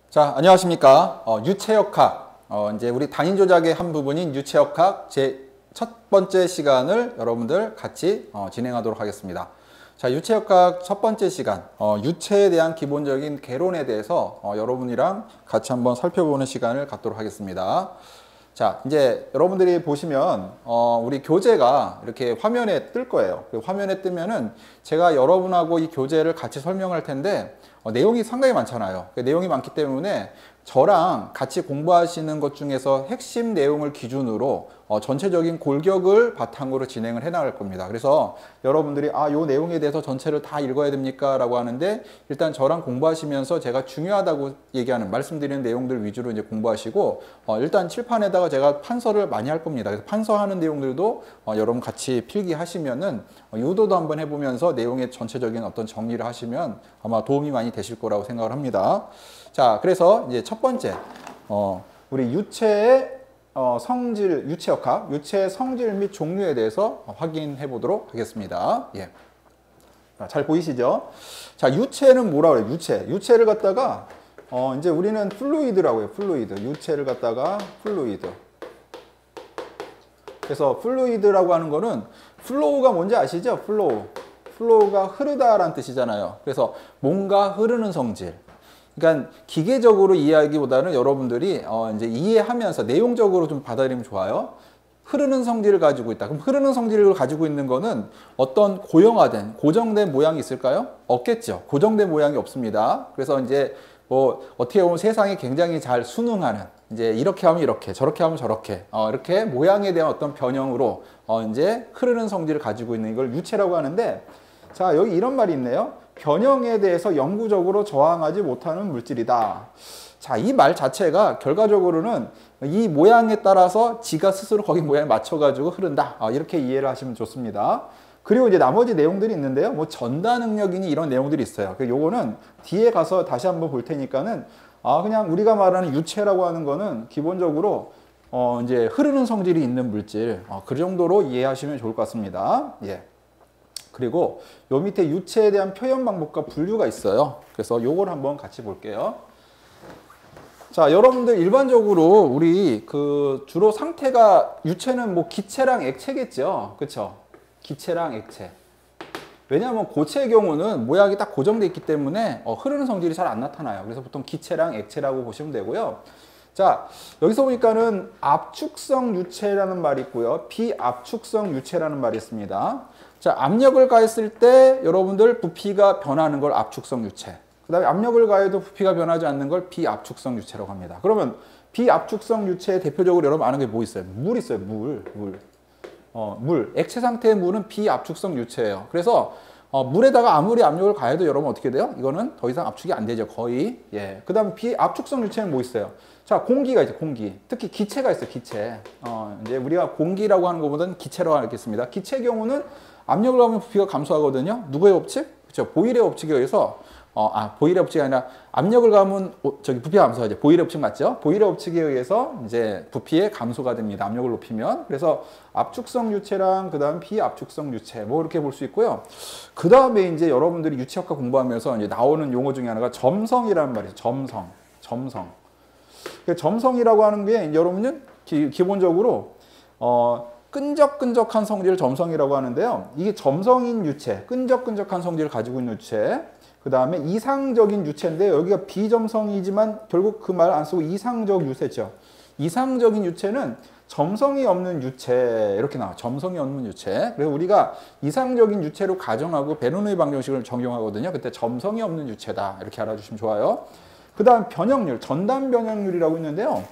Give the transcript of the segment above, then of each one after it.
자, 안녕하십니까. 유체역학. 이제 우리 단위 조작의 한 부분인 유체역학 제 첫 번째 시간을 여러분들 같이 진행하도록 하겠습니다. 자, 유체역학 첫 번째 시간, 유체에 대한 기본적인 개론에 대해서 여러분이랑 같이 한번 살펴보는 시간을 갖도록 하겠습니다. 자, 이제 여러분들이 보시면 우리 교재가 이렇게 화면에 뜰 거예요. 화면에 뜨면은 제가 여러분하고 이 교재를 같이 설명할 텐데 내용이 상당히 많잖아요. 내용이 많기 때문에 저랑 같이 공부하시는 것 중에서 핵심 내용을 기준으로 전체적인 골격을 바탕으로 진행을 해 나갈 겁니다. 그래서 여러분들이 요 내용에 대해서 전체를 다 읽어야 됩니까? 라고 하는데 일단 저랑 공부하시면서 제가 중요하다고 얘기하는 말씀드리는 내용들 위주로 이제 공부하시고 일단 칠판에다가 제가 판서를 많이 할 겁니다. 그래서 판서하는 내용들도 여러분 같이 필기하시면은 유도도 한번 해보면서 내용의 전체적인 어떤 정리를 하시면 아마 도움이 많이 되실 거라고 생각을 합니다. 자, 그래서 이제 첫 번째 우리 유체의 성질, 유체역학, 유체의 성질 및 종류에 대해서 확인해 보도록 하겠습니다. 예. 잘 보이시죠? 자, 유체는 뭐라 그래요? 유체를 갖다가 이제 우리는 플루이드라고 해요. 플루이드. 유체를 갖다가 플루이드. 그래서 플루이드라고 하는 거는 플로우가 뭔지 아시죠? 플로우가 흐르다라는 뜻이잖아요. 그래서 뭔가 흐르는 성질. 그러니까 기계적으로 이해하기보다는 여러분들이 이제 이해하면서 내용적으로 좀 받아들이면 좋아요. 흐르는 성질을 가지고 있다. 그럼 흐르는 성질을 가지고 있는 거는 어떤 고형화된, 고정된 모양이 있을까요? 없겠죠. 고정된 모양이 없습니다. 그래서 이제 뭐 어떻게 보면 세상에 굉장히 잘 순응하는 이제 이렇게 하면 이렇게, 저렇게 하면 저렇게, 이렇게 모양에 대한 어떤 변형으로 이제 흐르는 성질을 가지고 있는 이걸 유체라고 하는데, 자, 여기 이런 말이 있네요. 변형에 대해서 영구적으로 저항하지 못하는 물질이다. 자, 이 말 자체가 결과적으로는 이 모양에 따라서 지가 스스로 거기 모양에 맞춰가지고 흐른다. 이렇게 이해를 하시면 좋습니다. 그리고 이제 나머지 내용들이 있는데요. 뭐 전다 능력이니 이런 내용들이 있어요. 요거는 뒤에 가서 다시 한번 볼 테니까는 그냥 우리가 말하는 유체라고 하는 거는 기본적으로 이제 흐르는 성질이 있는 물질. 그 정도로 이해하시면 좋을 것 같습니다. 예. 그리고 요 밑에 유체에 대한 표현 방법과 분류가 있어요. 그래서 요걸 한번 같이 볼게요. 자, 여러분들 일반적으로 우리 주로 상태가 유체는 뭐 기체랑 액체겠죠. 그쵸? 기체랑 액체. 왜냐하면 고체의 경우는 모양이 딱 고정되어 있기 때문에 흐르는 성질이 잘 안 나타나요. 그래서 보통 기체랑 액체라고 보시면 되고요. 자, 여기서 보니까는 압축성 유체라는 말이 있고요. 비압축성 유체라는 말이 있습니다. 자, 압력을 가했을 때 여러분들 부피가 변하는 걸 압축성 유체. 그 다음에 압력을 가해도 부피가 변하지 않는 걸 비압축성 유체라고 합니다. 그러면 비압축성 유체의 대표적으로 여러분 아는 게 뭐 있어요? 물 있어요. 물. 물. 액체 상태의 물은 비압축성 유체예요. 그래서 물에다가 아무리 압력을 가해도 여러분 어떻게 돼요? 이거는 더 이상 압축이 안 되죠. 거의. 예. 그 다음에 비압축성 유체는 뭐 있어요? 자, 공기가 있죠. 공기. 특히 기체가 있어요. 기체. 이제 우리가 공기라고 하는 것보다는 기체라고 하겠습니다. 기체의 경우는 압력을 가하면 부피가 감소하거든요. 누구의 법칙? 그렇죠. 보일의 법칙에 의해서 보일의 법칙이 아니라 압력을 가하면 부피가 감소하죠. 보일의 법칙 맞죠? 보일의 법칙에 의해서 이제 부피의 감소가 됩니다. 압력을 높이면. 그래서 압축성 유체랑 그다음 비압축성 유체 뭐 이렇게 볼 수 있고요. 그다음에 이제 여러분들이 유체학과 공부하면서 이제 나오는 용어 중에 하나가 점성이라는 말이죠. 점성. 점성이라고 하는 게 여러분은 기본적으로 끈적끈적한 성질을 점성이라고 하는데요. 이게 점성인 유체, 끈적끈적한 성질을 가지고 있는 유체. 그 다음에 이상적인 유체인데 여기가 비점성이지만 결국 그 말 안 쓰고 이상적 유체죠. 이상적인 유체는 점성이 없는 유체 이렇게 나와요. 점성이 없는 유체. 그래서 우리가 이상적인 유체로 가정하고 베르노이 방정식을 적용하거든요. 그때 점성이 없는 유체다 이렇게 알아주시면 좋아요. 그 다음 변형률, 전단 변형률이라고 있는데요.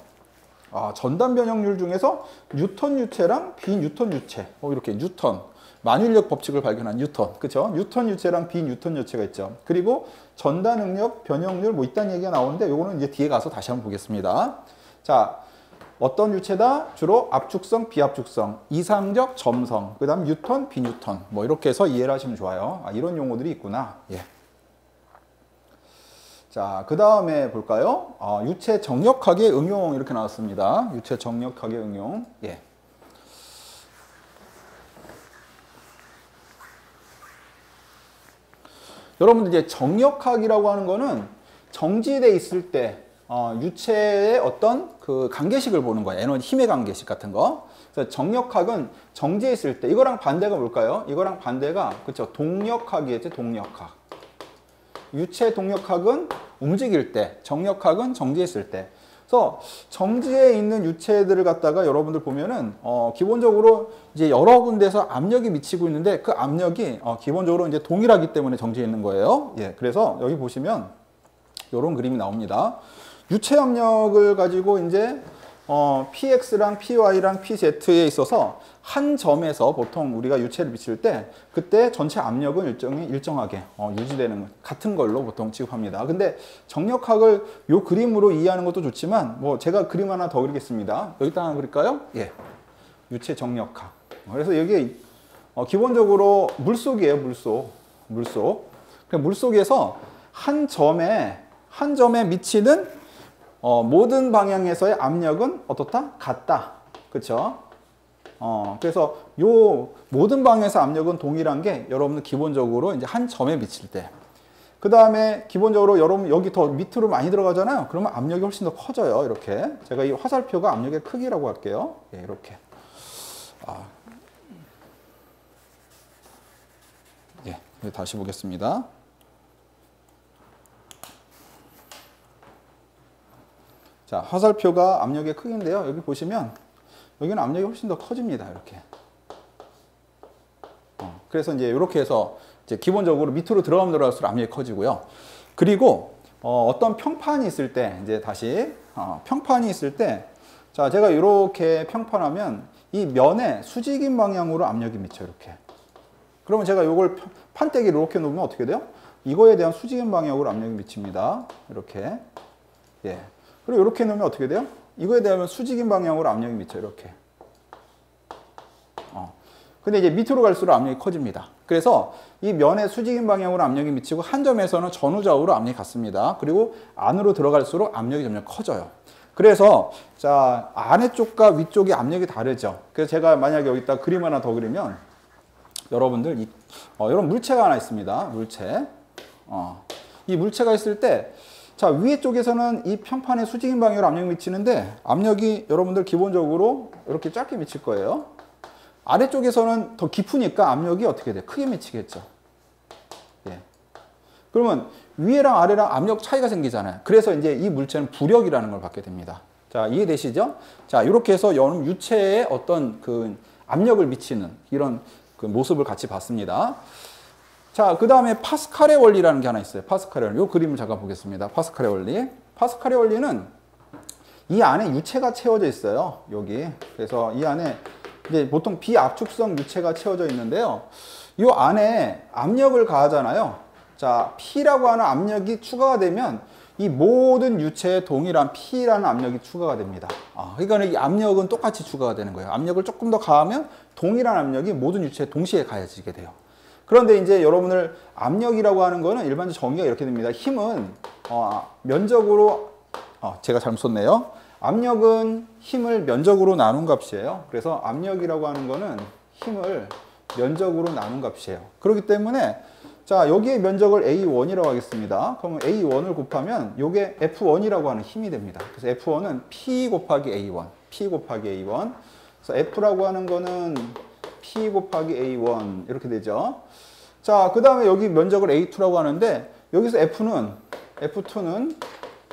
전단 변형률 중에서 뉴턴 유체랑 비뉴턴 유체 이렇게 뉴턴 만율력 법칙을 발견한 뉴턴, 그렇죠? 뉴턴 유체랑 비뉴턴 유체가 있죠. 그리고 전단 능력, 변형률 뭐 이딴 얘기가 나오는데 요거는 이제 뒤에 가서 다시 한번 보겠습니다. 자, 어떤 유체다? 주로 압축성, 비압축성, 이상적, 점성, 그다음 뉴턴, 비뉴턴 뭐 이렇게 해서 이해를 하시면 좋아요. 이런 용어들이 있구나. 예. 자, 그 다음에 볼까요? 유체 정력학의 응용 이렇게 나왔습니다. 유체 정력학의 응용. 예. 여러분들 이제 정력학이라고 하는 거는 정지돼 있을 때 유체의 어떤 그 관계식을 보는 거예요. 에너지 힘의 관계식 같은 거. 그래서 정력학은 정지해 있을 때, 이거랑 반대가 뭘까요? 이거랑 반대가, 그쵸, 동력학이겠죠. 동력학. 유체 동력학은 움직일 때, 정력학은 정지해 있을 때. 그래서 정지해 있는 유체들을 갖다가 여러분들 보면은 기본적으로 이제 여러 군데서 압력이 미치고 있는데, 그 압력이 기본적으로 이제 동일하기 때문에 정지해 있는 거예요. 예, 그래서 여기 보시면 이런 그림이 나옵니다. 유체 압력을 가지고 이제 PX랑 PY랑 PZ에 있어서 한 점에서 보통 우리가 유체를 미칠 때 그때 전체 압력은 일정하게 유지되는 같은 걸로 보통 취급합니다. 근데 정력학을 요 그림으로 이해하는 것도 좋지만 뭐 제가 그림 하나 더 그리겠습니다. 여기다 하나 그릴까요? 예. 유체 정력학. 그래서 여기 기본적으로 물속이에요. 물속. 물속에서 한 점에 미치는 모든 방향에서의 압력은 어떻다? 같다. 그쵸? 그래서 요 모든 방향에서 압력은 동일한 게 여러분들 기본적으로 이제 한 점에 미칠 때. 그 다음에 기본적으로 여러분 여기 더 밑으로 많이 들어가잖아요. 그러면 압력이 훨씬 더 커져요. 이렇게. 제가 이 화살표가 압력의 크기라고 할게요. 예, 이렇게. 예, 다시 보겠습니다. 자, 화살표가 압력의 크기인데요. 여기 보시면 여기는 압력이 훨씬 더 커집니다. 이렇게. 그래서 이제 이렇게 해서 이제 기본적으로 밑으로 들어가면 들어갈수록 압력이 커지고요. 그리고 어떤 평판이 있을 때 이제 다시 평판이 있을 때, 자, 제가 이렇게 평판하면 이 면에 수직인 방향으로 압력이 미쳐 이렇게. 그러면 제가 이걸 판때기를 이렇게 놓으면 어떻게 돼요? 이거에 대한 수직인 방향으로 압력이 미칩니다. 이렇게. 예. 그리고 이렇게 놓으면 어떻게 돼요? 이거에 대하면 수직인 방향으로 압력이 미쳐 이렇게. 근데 이제 밑으로 갈수록 압력이 커집니다. 그래서 이 면에 수직인 방향으로 압력이 미치고 한 점에서는 전후좌우로 압력이 같습니다. 그리고 안으로 들어갈수록 압력이 점점 커져요. 그래서 자, 아래쪽과 위쪽의 압력이 다르죠. 그래서 제가 만약에 여기다 그림 하나 더 그리면 여러분들 이런 물체가 하나 있습니다. 물체. 이 물체가 있을 때, 자, 위에 쪽에서는 이 평판에 수직인 방향으로 압력이 미치는데 압력이 여러분들 기본적으로 이렇게 짧게 미칠 거예요. 아래쪽에서는 더 깊으니까 압력이 어떻게 돼요? 크게 미치겠죠. 예. 그러면 위에랑 아래랑 압력 차이가 생기잖아요. 그래서 이제 이 물체는 부력이라는 걸 받게 됩니다. 자, 이해되시죠? 자, 이렇게 해서 여러분 유체에 어떤 그 압력을 미치는 이런 그 모습을 같이 봤습니다. 자, 그 다음에 파스칼의 원리라는 게 하나 있어요. 파스칼의 원리. 이 그림을 잠깐 보겠습니다. 파스칼의 원리. 파스칼의 원리는 이 안에 유체가 채워져 있어요. 여기. 그래서 이 안에 이제 보통 비압축성 유체가 채워져 있는데요. 이 안에 압력을 가하잖아요. 자, P라고 하는 압력이 추가가 되면 이 모든 유체에 동일한 P라는 압력이 추가가 됩니다. 그러니까 이 압력은 똑같이 추가가 되는 거예요. 압력을 조금 더 가하면 동일한 압력이 모든 유체에 동시에 가해지게 돼요. 그런데 이제 여러분들 압력이라고 하는 거는 일반적 정의가 이렇게 됩니다. 힘은 면적으로 제가 잘못 썼네요. 압력은 힘을 면적으로 나눈 값이에요. 그래서 압력이라고 하는 거는 힘을 면적으로 나눈 값이에요. 그렇기 때문에 자, 여기에 면적을 A1이라고 하겠습니다. 그러면 A1을 곱하면 이게 F1이라고 하는 힘이 됩니다. 그래서 F1은 P 곱하기 A1, P 곱하기 A1. 그래서 F라고 하는 거는 P 곱하기 A1 이렇게 되죠. 자, 그 다음에 여기 면적을 A2라고 하는데 여기서 F2는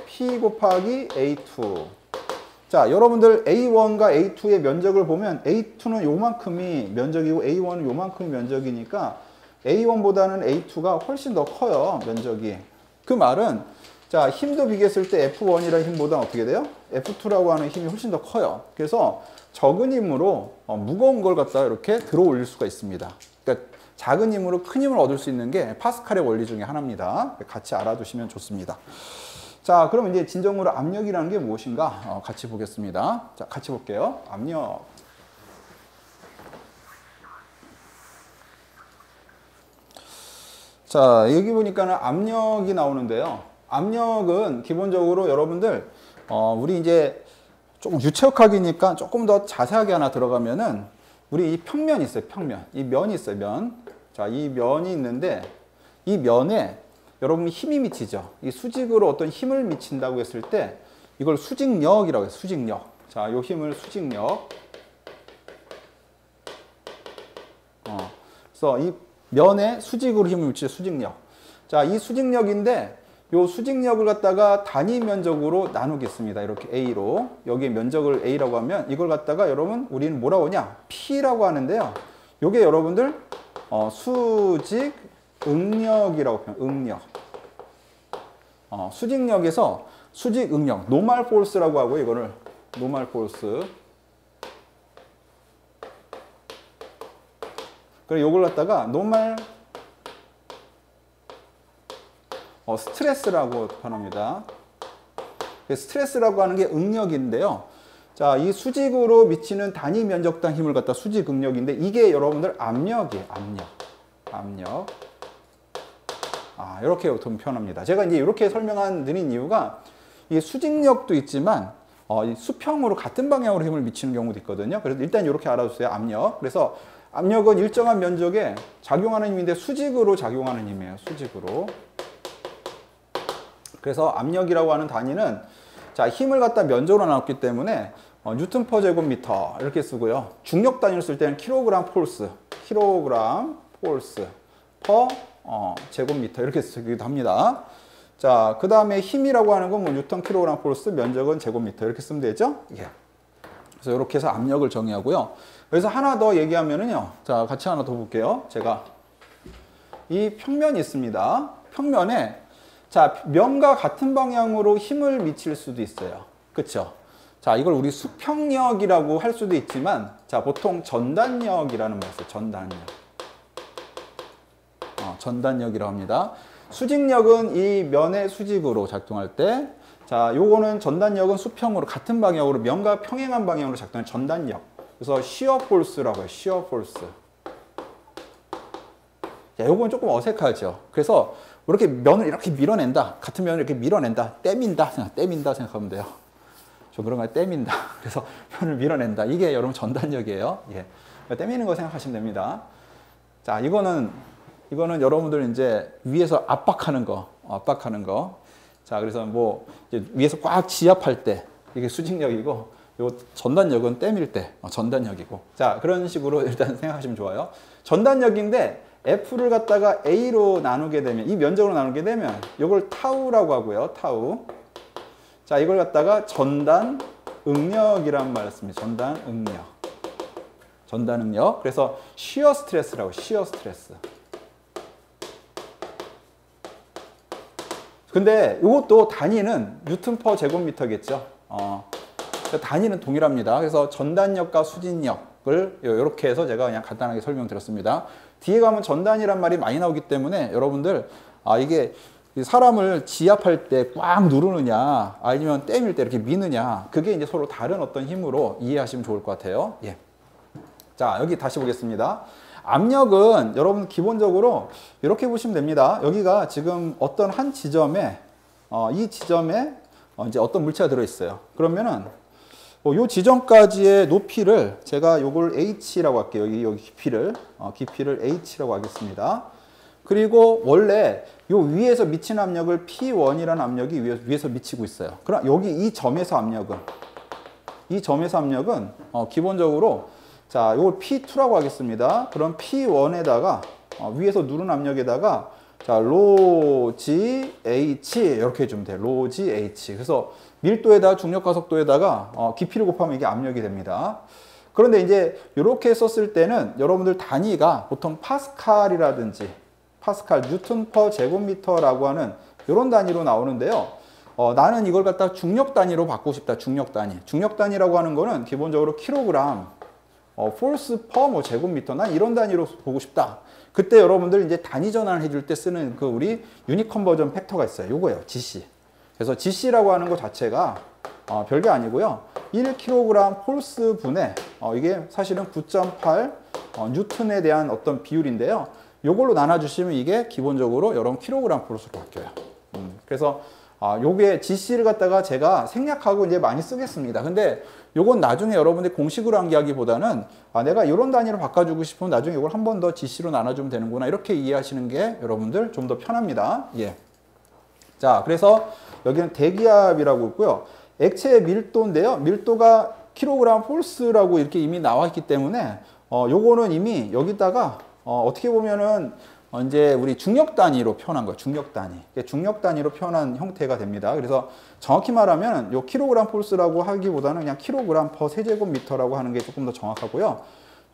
P 곱하기 A2. 자, 여러분들 A1과 A2의 면적을 보면 A2는 요만큼이 면적이고 A1은 요만큼이 면적이니까 A1보다는 A2가 훨씬 더 커요, 면적이. 그 말은 자, 힘도 비교했을 때 F1이라는 힘보다 어떻게 돼요? F2라고 하는 힘이 훨씬 더 커요. 그래서 적은 힘으로 무거운 걸 갖다가 이렇게 들어 올릴 수가 있습니다. 그러니까 작은 힘으로 큰 힘을 얻을 수 있는 게 파스칼의 원리 중에 하나입니다. 같이 알아두시면 좋습니다. 자, 그럼 이제 진정으로 압력이라는 게 무엇인가 같이 보겠습니다. 자, 같이 볼게요. 압력. 자, 여기 보니까는 압력이 나오는데요. 압력은 기본적으로 여러분들 우리 이제 조금 유체역학이니까 조금 더 자세하게 하나 들어가면은 우리 이 평면이 있어요. 평면. 이 면이 있어요. 면. 자, 이 면이 있는데 이 면에 여러분 힘이 미치죠. 이 수직으로 어떤 힘을 미친다고 했을 때 이걸 수직력이라고 해요. 수직력. 자, 요 힘을 수직력. 그래서 이 면에 수직으로 힘을 미치죠. 수직력. 자, 이 수직력인데 요 수직력을 갖다가 단위 면적으로 나누겠습니다. 이렇게 A로. 여기 면적을 A라고 하면 이걸 갖다가 여러분 우리는 뭐라고 하냐? P라고 하는데요. 요게 여러분들 수직 응력이라고 표현. 응력. 수직력에서 수직 응력, 노멀 포스라고 하고 이거를 노멀 포스. 그리고 요걸 갖다가 노멀 스트레스라고 표현합니다. 스트레스라고 하는 게 응력인데요. 자, 이 수직으로 미치는 단위 면적당 힘을 갖다 수직 응력인데 이게 여러분들 압력이에요. 압력. 이렇게 표현합니다. 제가 이제 이렇게 드린 이유가 이 수직력도 있지만 이 수평으로 같은 방향으로 힘을 미치는 경우도 있거든요. 그래서 일단 이렇게 알아두세요. 압력. 그래서 압력은 일정한 면적에 작용하는 힘인데 수직으로 작용하는 힘이에요. 수직으로. 그래서 압력이라고 하는 단위는 자, 힘을 갖다 면적으로 나눴기 때문에 뉴턴 퍼 제곱미터 이렇게 쓰고요. 중력 단위로 쓸 때는 킬로그램 폴스 퍼 제곱미터 이렇게 쓰기도 합니다. 자, 그 다음에 힘이라고 하는 건 뭐 뉴턴 킬로그램 폴스, 면적은 제곱미터 이렇게 쓰면 되죠. 예. 그래서 이렇게 해서 압력을 정의하고요. 그래서 하나 더 얘기하면은요. 자, 같이 하나 더 볼게요. 제가 이 평면이 있습니다. 평면에 자, 면과 같은 방향으로 힘을 미칠 수도 있어요. 그렇죠? 자, 이걸 우리 수평력이라고 할 수도 있지만 자, 보통 전단력이라는 말 있어요. 전단력이라고 합니다. 수직력은 이 면의 수직으로 작동할 때 자, 요거는 전단력은 수평으로 같은 방향으로 면과 평행한 방향으로 작동하는 전단력. 그래서 시어 폴스라고 해요. 시어 폴스. 자, 요건 조금 어색하죠. 그래서 이렇게 면을 이렇게 밀어낸다. 같은 면을 이렇게 밀어낸다. 땜인다 생각하면 돼요. 좀 그런 거예요. 땜인다. 그래서 면을 밀어낸다. 이게 여러분 전단력이에요. 예. 땜이는 거 생각하시면 됩니다. 자, 이거는 여러분들 이제 위에서 압박하는 거. 자, 그래서 뭐 이제 위에서 꽉 지압할 때 이게 수직력이고 요 전단력은 땜일 때 전단력이고. 자, 그런 식으로 일단 생각하시면 좋아요. 전단력인데 F를 갖다가 A로 나누게 되면 이 면적으로 나누게 되면 이걸 타우라고 하고요. 타우. 자, 이걸 갖다가 전단 응력이라는 말을 씁니다. 전단 응력. 그래서 시어 스트레스라고 시어 스트레스. 근데 이것도 단위는 뉴턴 퍼 제곱미터겠죠. 단위는 동일합니다. 그래서 전단력과 수직력을 이렇게 해서 제가 그냥 간단하게 설명드렸습니다. 뒤에 가면 전단이란 말이 많이 나오기 때문에 여러분들 이게 사람을 지압할 때 꽉 누르느냐 아니면 땜일 때 이렇게 미느냐 그게 이제 서로 다른 어떤 힘으로 이해하시면 좋을 것 같아요. 예. 자, 여기 다시 보겠습니다. 압력은 여러분 기본적으로 이렇게 보시면 됩니다. 여기가 지금 어떤 한 지점에 이 지점에 이제 어떤 물체가 들어있어요. 그러면은 요 지점까지의 높이를 제가 요걸 H라고 할게요. 여기 깊이를 H라고 하겠습니다. 그리고 원래 요 위에서 미치는 압력을 P1이라는 압력이 위에서 미치고 있어요. 그럼 여기 이 점에서 압력은 기본적으로 자, 요걸 P2라고 하겠습니다. 그럼 P1에다가 위에서 누른 압력에다가 자, 로 GH 이렇게 해주면 돼요. 로 GH. 그래서 밀도에다가 중력과 속도에다가 깊이를 곱하면 이게 압력이 됩니다. 그런데 이제 이렇게 썼을 때는 여러분들 단위가 보통 파스칼이라든지 뉴턴 퍼 제곱미터라고 하는 이런 단위로 나오는데요. 나는 이걸 갖다 중력 단위로 바꾸고 싶다. 중력 단위라고 하는 거는 기본적으로 킬로그램 폴스 퍼 뭐 제곱미터 난 이런 단위로 보고 싶다. 그때 여러분들 이제 단위 전환을 해줄 때 쓰는 그 우리 유닛 컨버전 팩터가 있어요. 요거예요. GC. 그래서 GC라고 하는 것 자체가 별게 아니고요. 1kg 폴스 분에 이게 사실은 9.8 뉴턴에 대한 어떤 비율인데요. 요걸로 나눠주시면 이게 기본적으로 여러분 킬로그램 폴스로 바뀌어요. 그래서 요게 GC를 갖다가 제가 생략하고 이제 많이 쓰겠습니다. 근데 요건 나중에 여러분들이 공식으로 암기하기보다는 내가 이런 단위로 바꿔주고 싶으면 나중에 이걸 한 번 더 GC로 나눠주면 되는구나 이렇게 이해하시는 게 여러분들 좀 더 편합니다. 예. 자, 그래서 여기는 대기압이라고 있고요. 액체의 밀도인데요. 밀도가 킬로그램 폴스라고 이렇게 이미 나와 있기 때문에 요거는 이미 여기다가 어떻게 보면은 이제 우리 중력 단위로 표현한 거예요. 중력 단위. 중력 단위로 표현한 형태가 됩니다. 그래서 정확히 말하면 요 킬로그램 폴스라고 하기보다는 그냥 킬로그램 퍼 세제곱미터라고 하는 게 조금 더 정확하고요.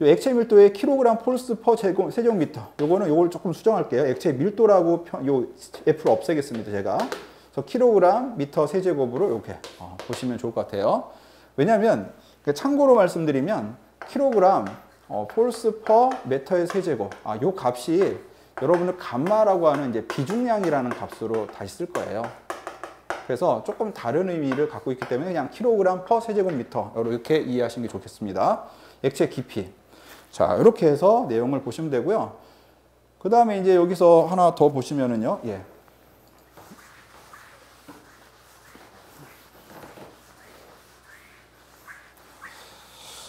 요 액체 밀도의 킬로그램 폴스 퍼 세제곱미터. 요거는 요걸 조금 수정할게요. 액체 밀도라고 요 F를 없애겠습니다. 제가. 그래서 킬로그램 미터 세제곱으로 이렇게 보시면 좋을 것 같아요. 왜냐하면 참고로 말씀드리면 킬로그램 폴스 퍼 미터의 세제곱. 요 값이 여러분들 감마라고 하는 이제 비중량이라는 값으로 다시 쓸 거예요. 그래서 조금 다른 의미를 갖고 있기 때문에 그냥 킬로그램 퍼 세제곱미터 이렇게 이해하시는 게 좋겠습니다. 액체 깊이. 자, 이렇게 해서 내용을 보시면 되고요. 그 다음에 이제 여기서 하나 더 보시면은요. 예.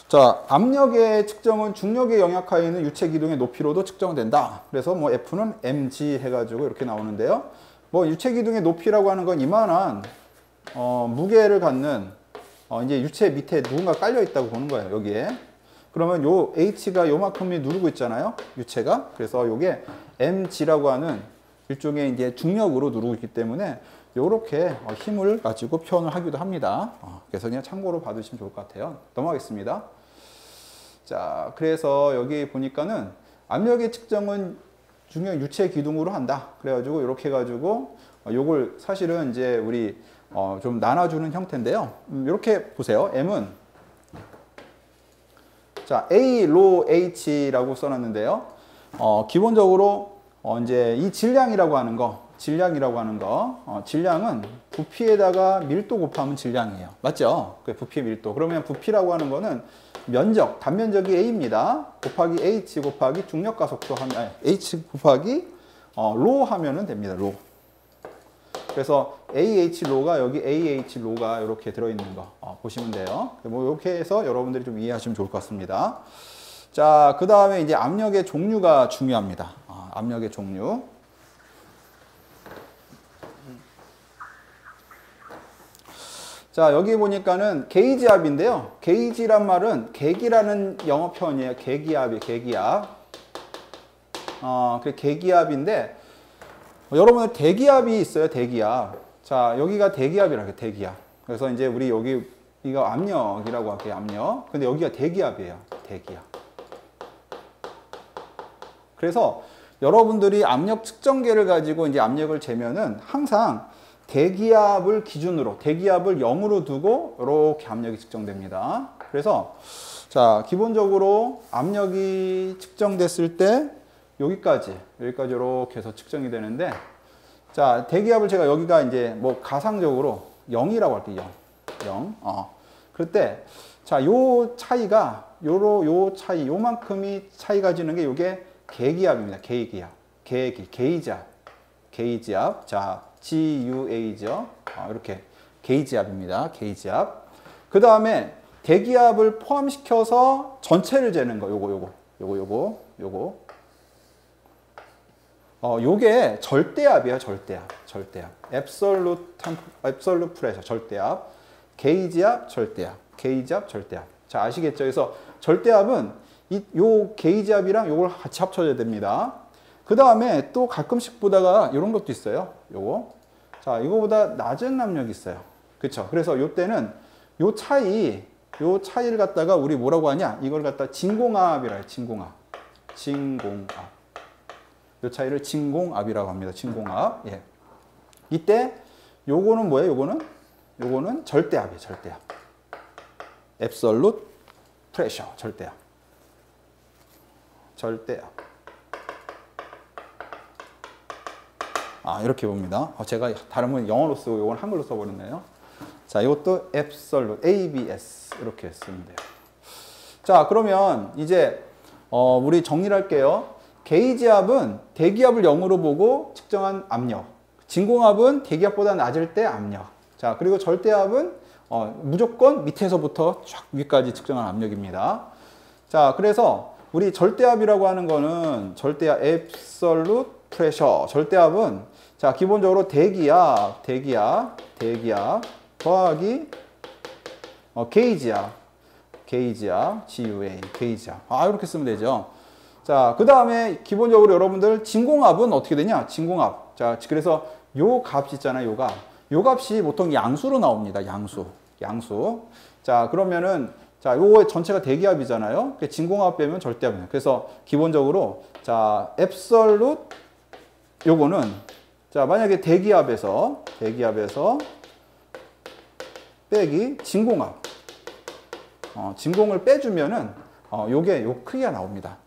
자, 압력의 측정은 중력의 영역하에 있는 유체 기둥의 높이로도 측정된다. 그래서 뭐 F는 mg 해가지고 이렇게 나오는데요. 뭐 유체 기둥의 높이라고 하는 건 이만한 무게를 갖는 이제 유체 밑에 누군가 깔려 있다고 보는 거예요. 여기에. 그러면 요 h가 요만큼이 누르고 있잖아요. 유체가. 그래서 요게 mg라고 하는 일종의 이제 중력으로 누르고 있기 때문에 요렇게 힘을 가지고 표현을 하기도 합니다. 그래서 그냥 참고로 봐두시면 좋을 것 같아요. 넘어가겠습니다. 자, 그래서 여기 보니까는 압력의 측정은 중력 유체 기둥으로 한다. 그래가지고 이렇게 해가지고 요걸 사실은 이제 우리 좀 나눠주는 형태인데요. 이렇게 보세요. M은 자 A, 로 H라고 써놨는데요. 기본적으로 이제 이 질량이라고 하는 거, 질량은 부피에다가 밀도 곱하면 질량이에요. 맞죠? 그 부피 밀도. 그러면 부피라고 하는 거는 면적, 단면적이 A입니다. 곱하기 H 곱하기 중력 가속도 하면, H 곱하기 로 하면은 됩니다. 로. 그래서 AH 로가 여기 AH 로가 이렇게 들어있는 거 보시면 돼요. 뭐 이렇게 해서 여러분들이 좀 이해하시면 좋을 것 같습니다. 자, 그 다음에 이제 압력의 종류가 중요합니다. 압력의 종류. 자, 여기 보니까는 게이지압인데요. 게이지란 말은 계기라는 영어 표현이에요. 계기압이 계기압. 그 계기압인데 여러분들 대기압이 있어요. 대기압. 자, 여기가 대기압이라고 해요. 대기압. 그래서 이제 우리 여기 이거 압력이라고 할게요. 압력. 근데 여기가 대기압이에요. 대기압. 그래서 여러분들이 압력 측정계를 가지고 이제 압력을 재면은 항상 대기압을 기준으로, 대기압을 0으로 두고 이렇게 압력이 측정됩니다. 그래서 자, 기본적으로 압력이 측정됐을 때 여기까지 이렇게 해서 측정이 되는데, 자, 대기압을 제가 여기가 이제 뭐 가상적으로 0이라고 할게요. 0. 그럴 때, 자, 요 차이가, 요 차이, 요만큼이 차이가 지는 게 요게 계기압입니다. 계기압. 게이지압. 자, GUA죠. 이렇게 게이지압입니다. 게이지압. 그 다음에 대기압을 포함시켜서 전체를 재는 거, 요거. 요게 절대압이에요. 절대압. absolute pressure, 절대압. 게이지압, 절대압. 자, 아시겠죠? 그래서 절대압은 요 게이지압이랑 요걸 같이 합쳐져야 됩니다. 그 다음에 또 가끔씩 보다가 이런 것도 있어요. 요거. 자, 이거보다 낮은 압력이 있어요. 그쵸? 그래서 요때는 요 차이를 갖다가 우리 뭐라고 하냐? 이걸 갖다 진공압이라 해요. 진공압. 요 차이를 진공압이라고 합니다. 진공압. 예. 이때 요거는 뭐예요? 요거는 절대압이에요. 절대압. absolute pressure. 절대압. 이렇게 봅니다. 제가 다른 건 영어로 쓰고 이건 한글로 써버렸네요. 자, 이것도 absolute, ABS 이렇게 쓰면 돼요. 자, 그러면 이제 우리 정리를 할게요. 게이지압은 대기압을 0으로 보고 측정한 압력. 진공압은 대기압보다 낮을 때 압력. 자, 그리고 절대압은 무조건 밑에서부터 쫙 위까지 측정한 압력입니다. 자, 그래서 우리 절대압이라고 하는 거는 절대압 absolute pressure. 절대압은 자, 기본적으로 대기압 더하기 게이지압, GUA, 게이지압. 이렇게 쓰면 되죠. 자, 그 다음에 기본적으로 여러분들 진공압은 어떻게 되냐? 진공압. 자, 그래서 요 값 있잖아요, 요 값이 보통 양수로 나옵니다. 양수. 자, 그러면은 자, 요거 전체가 대기압이잖아요. 진공압 빼면 절대압이에요. 그래서 기본적으로 자, 앱솔룻 요거는 자, 만약에 대기압에서 빼기 진공압. 진공을 빼주면은 요게 요 크기가 나옵니다.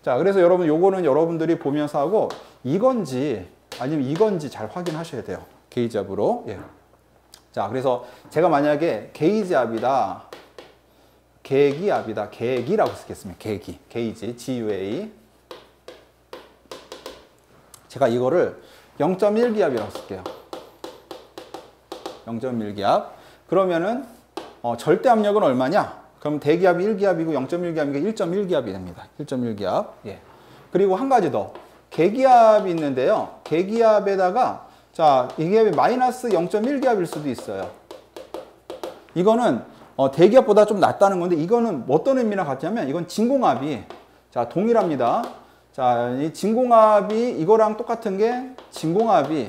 자, 그래서 여러분 요거는 여러분들이 보면서 하고 이건지 아니면 이건지 잘 확인하셔야 돼요. 게이지압으로. 예. 자, 그래서 제가 만약에 게이지압이다, 계기라고 쓰겠습니다. 게이지, GUA. 제가 이거를 0.1기압이라고 쓸게요. 0.1기압. 그러면은 절대 압력은 얼마냐? 그럼 대기압이 1기압이고 0.1기압이니까 1.1기압이 됩니다. 1.1기압. 예. 그리고 한 가지 더. 계기압이 있는데요. 계기압에다가 자, 이게 마이너스 0.1기압일 수도 있어요. 이거는 대기압보다 좀 낮다는 건데 이거는 어떤 의미나 같냐면 이건 진공압이 자, 동일합니다. 자, 이 진공압이 이거랑 똑같은 게 진공압이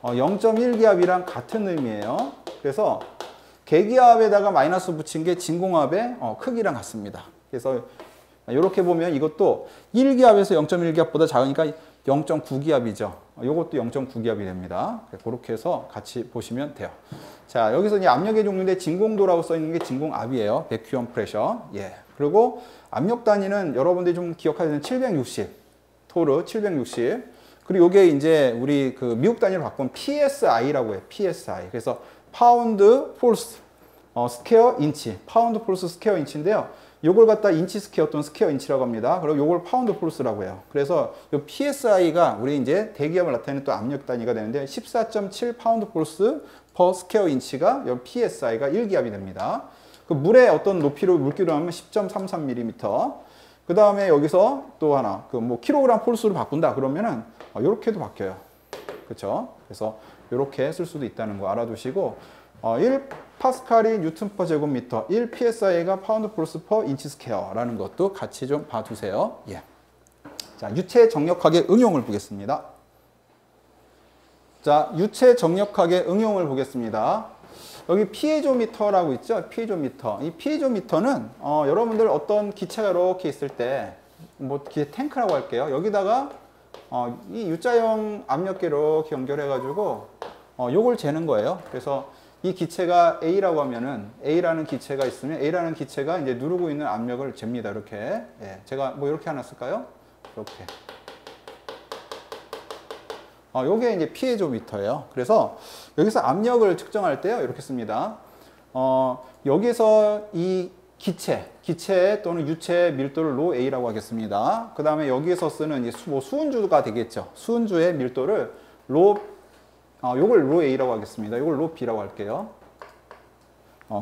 0.1기압이랑 같은 의미예요. 그래서 계기압에다가 마이너스 붙인 게 진공압의 크기랑 같습니다. 그래서 이렇게 보면 이것도 1기압에서 0.1기압보다 작으니까 0.9기압이죠. 이것도 0.9기압이 됩니다. 그렇게 해서 같이 보시면 돼요. 자, 여기서 이제 압력의 종류인데 진공도라고 써 있는 게 진공압이에요. 베큐엄 프레셔. 예. 그리고 압력 단위는 여러분들이 좀 기억해야 되는 760. 토르 760. 그리고 이게 이제 우리 그 미국 단위로 바꾸면 PSI라고 해요. PSI. 그래서 파운드 폴스 스퀘어 인치. 파운드 폴스 스퀘어 인치인데요. 요걸 갖다 인치 스퀘어 또는 스퀘어 인치라고 합니다. 그리고 요걸 파운드 폴스라고 해요. 그래서 요 PSI가 우리 이제 대기압을 나타내는 또 압력 단위가 되는데 14.7 파운드 폴스 퍼 스퀘어 인치가 요 PSI가 1기압이 됩니다. 그 물의 어떤 높이로 물기로 하면 10.33mm. 그 다음에 여기서 또 하나 그 뭐 킬로그램 폴스로 바꾼다 그러면은 요렇게도 바뀌어요. 그렇죠? 그래서 요렇게 쓸 수도 있다는 거 알아두시고 1 파스칼이 뉴턴 퍼 제곱미터, 1 PSI가 파운드 폴스 퍼 인치 스퀘어라는 것도 같이 좀 봐두세요. 예. 자, 유체 정력학의 응용을 보겠습니다. 자, 유체 정력학의 응용을 보겠습니다. 여기 피에조미터라고 있죠? 피에조미터. 이 피에조미터는 여러분들 어떤 기체가 이렇게 있을 때 뭐 기체 탱크라고 할게요. 여기다가 이 U자형 압력계 이렇게 연결해 가지고 요걸 재는 거예요. 그래서 이 기체가 A라고 하면은 A라는 기체가 있으면 A라는 기체가 이제 누르고 있는 압력을 잽니다. 이렇게. 예. 제가 뭐 이렇게 하나 쓸까요? 이렇게. 요게 이제 피에조미터예요. 그래서 여기서 압력을 측정할 때요. 이렇게 씁니다. 여기서 이 기체 또는 유체 밀도를 로 A라고 하겠습니다. 그 다음에 여기에서 쓰는 이제 수은주가 되겠죠. 수은주의 밀도를 요걸 로 A라고 하겠습니다. 요걸 로 B라고 할게요.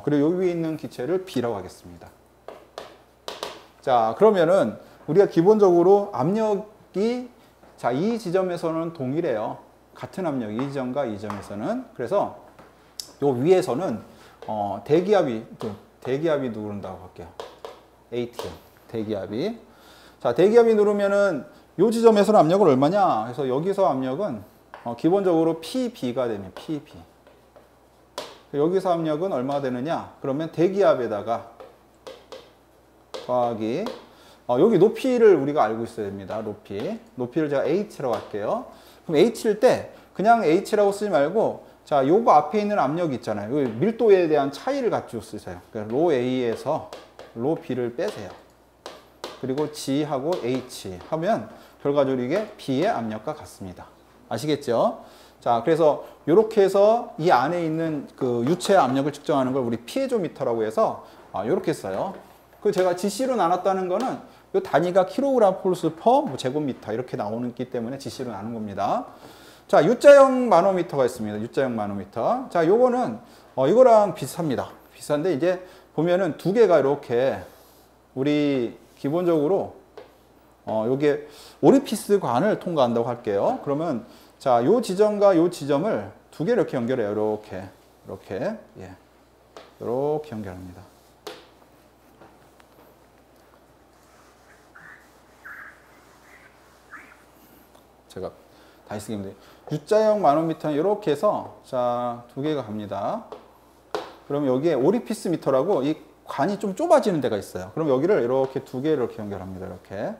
그리고 여기 위에 있는 기체를 B라고 하겠습니다. 자, 그러면은 우리가 기본적으로 압력이 자, 이 지점에서는 동일해요. 같은 압력, 이 지점과 이 지점에서는. 그래서 요 위에서는 대기압이 누른다고 할게요. ATM, 대기압이. 자, 대기압이 누르면은 요 지점에서는 압력은 얼마냐? 그래서 여기서 압력은 기본적으로 PB가 되면 PB. 여기서 압력은 얼마가 되느냐? 그러면 대기압에다가 더하기 여기 높이를 우리가 알고 있어야 됩니다. 높이를 제가 H라고 할게요. 그럼 H일 때 그냥 H라고 쓰지 말고 자, 요거 앞에 있는 압력이 있잖아요. 밀도에 대한 차이를 가지고 쓰세요. 그러니까 로 A에서 로 B를 빼세요. 그리고 G하고 H 하면 결과적으로 이게 B의 압력과 같습니다. 아시겠죠? 자, 그래서 이렇게 해서 이 안에 있는 그 유체 압력을 측정하는 걸 우리 피에조미터라고 해서 이렇게 써요. 그 제가 GC로 나눴다는 거는 이 단위가 킬로그램 폴스 퍼 제곱미터 이렇게 나오기 때문에 GC로 나눈 겁니다. 자, U자형 마노미터가 있습니다. U자형 마노미터. 자, 요거는 이거랑 비슷합니다. 비슷한데 이제 보면은 두 개가 이렇게 우리 기본적으로 요게 오리피스 관을 통과한다고 할게요. 그러면 자, 요 지점과 요 지점을 두 개 이렇게 연결해요. 이렇게, 예, 이렇게 연결합니다. 제가 다시 쓰기 힘들어요. U자형 마노미터는 이렇게 해서 자, 두 개가 갑니다. 그럼 여기에 오리피스 미터라고 이 관이 좀 좁아지는 데가 있어요. 그럼 여기를 이렇게 두 개를 이렇게 연결합니다. 이렇게.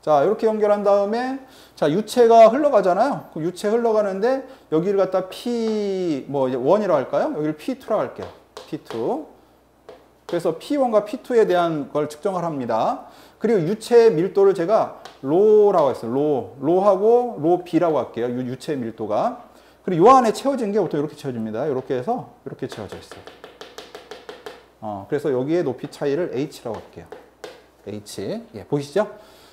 자, 이렇게 연결한 다음에 자, 유체가 흘러가잖아요. 그럼 유체 흘러가는데 여기를 갖다 P 뭐 이제 1이라고 할까요? 여기를 P2라고 할게요. P2. 그래서 P1과 P2에 대한 걸 측정을 합니다. 그리고 유체의 밀도를 제가 로라고 했어요. 로하고 로 B라고 할게요. 유체의 밀도가. 그리고 요 안에 채워진 게 보통 이렇게 채워집니다. 이렇게 해서 이렇게 채워져 있어요. 그래서 여기에 높이 차이를 H라고 할게요. H. 예, 보이시죠?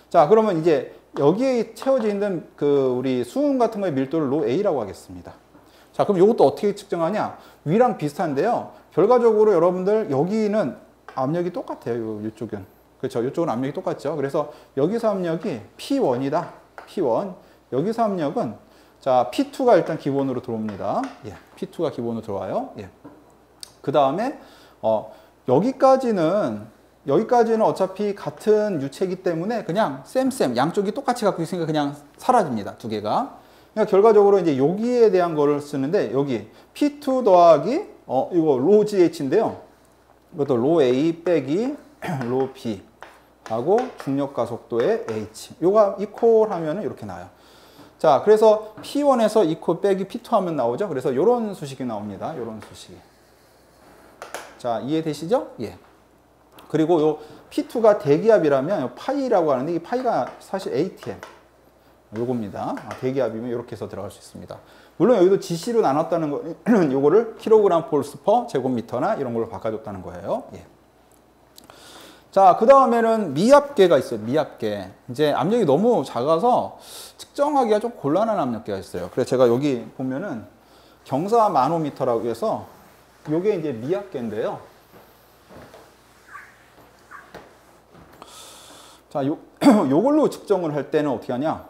자, 그러면 이제 여기에 채워져 있는 그 우리 수은 같은 거의 밀도를 로 A라고 하겠습니다. 자, 그럼 이것도 어떻게 측정하냐? 위랑 비슷한데요. 결과적으로 여러분들 여기는 압력이 똑같아요. 이쪽은. 그렇죠. 이쪽은 압력이 똑같죠. 그래서 여기서 압력이 P1이다. P1. 여기서 압력은 자, P2가 일단 기본으로 들어옵니다. 예, P2가 기본으로 들어와요. 예. 그 다음에 여기까지는 어차피 같은 유체이기 때문에 그냥 쌤 양쪽이 똑같이 갖고 있으니까 그냥 사라집니다. 두 개가. 그러니까 결과적으로 이제 여기에 대한 거를 쓰는데 여기 P2 더하기 이거 로 GH인데요. 이것도 로 A 빼기 로 B 하고 중력 가속도의 H. 요가 이퀄 하면은 이렇게 나와요. 자, 그래서 P1에서 이퀄 빼기 P2 하면 나오죠. 그래서 요런 수식이 나옵니다. 요런 수식이. 자, 이해되시죠? 예. 그리고 요 P2가 대기압이라면 요 파이라고 하는데 이 파이가 사실 ATM 요겁니다. 대기압이면 이렇게 해서 들어갈 수 있습니다. 물론 여기도 GC로 나눴다는 거, 요거를 킬로그램 폴스 퍼 제곱미터나 이런 걸로 바꿔줬다는 거예요. 예. 자, 그 다음에는 미압계가 있어요. 미압계. 이제 압력이 너무 작아서 측정하기가 좀 곤란한 압력계가 있어요. 그래서 제가 여기 보면은 경사 마노미터라고 해서 요게 이제 미압계인데요. 자, 요걸로 측정을 할 때는 어떻게 하냐?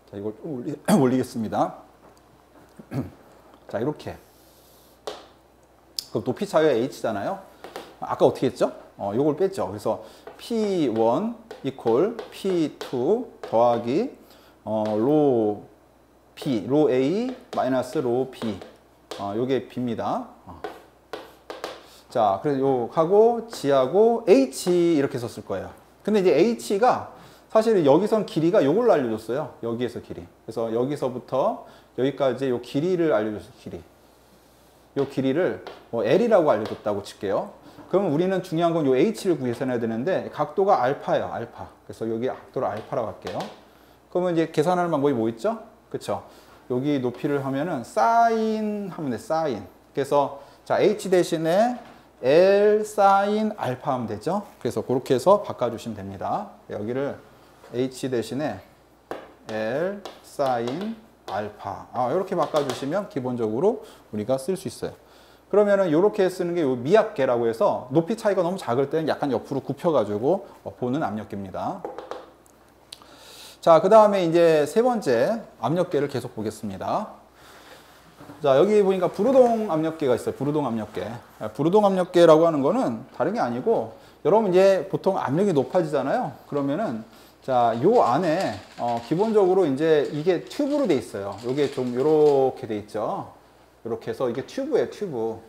자, 이걸 좀 올리겠습니다. 자, 이렇게. 그럼 높이 차이가 H잖아요. 아까 어떻게 했죠? 요걸 뺐죠. 그래서 P1 이퀄 P2 더하기 로 B, 로 A 마이너스 로 B. 요게 B입니다. 자, 그래서 요하고 G하고 H 이렇게 썼을 거예요. 근데 이제 H가 사실 여기선 길이가 요걸로 알려줬어요. 여기에서 길이. 그래서 여기서부터 여기까지 요 길이를 알려줬어요. 길이. 요 길이를 뭐 L이라고 알려줬다고 칠게요. 그러면 우리는 중요한 건 요 H를 구해서내야 되는데 각도가 알파예요. 알파. 그래서 여기 각도를 알파라고 할게요. 그러면 이제 계산하는 방법이 뭐 있죠? 그쵸? 여기 높이를 하면은 사인 하면 돼. 사인. 그래서 자, H 대신에 L 사인 알파 하면 되죠. 그래서 그렇게 해서 바꿔주시면 됩니다. 여기를 H 대신에 L 사인 알파. 이렇게 바꿔주시면 기본적으로 우리가 쓸 수 있어요. 그러면은 이렇게 쓰는 게 요 미압계라고 해서 높이 차이가 너무 작을 때는 약간 옆으로 굽혀가지고 보는 압력계입니다. 자, 그 다음에 이제 세 번째 압력계를 계속 보겠습니다. 자, 여기 보니까 부르동 압력계가 있어요. 부르동 압력계. 부르동 압력계라고 하는 거는 다른 게 아니고, 여러분 이제 보통 압력이 높아지잖아요. 그러면은, 자, 요 안에, 기본적으로 이제 이게 튜브로 돼 있어요. 요게 좀 요렇게 돼 있죠. 요렇게 해서 이게 튜브예요, 튜브.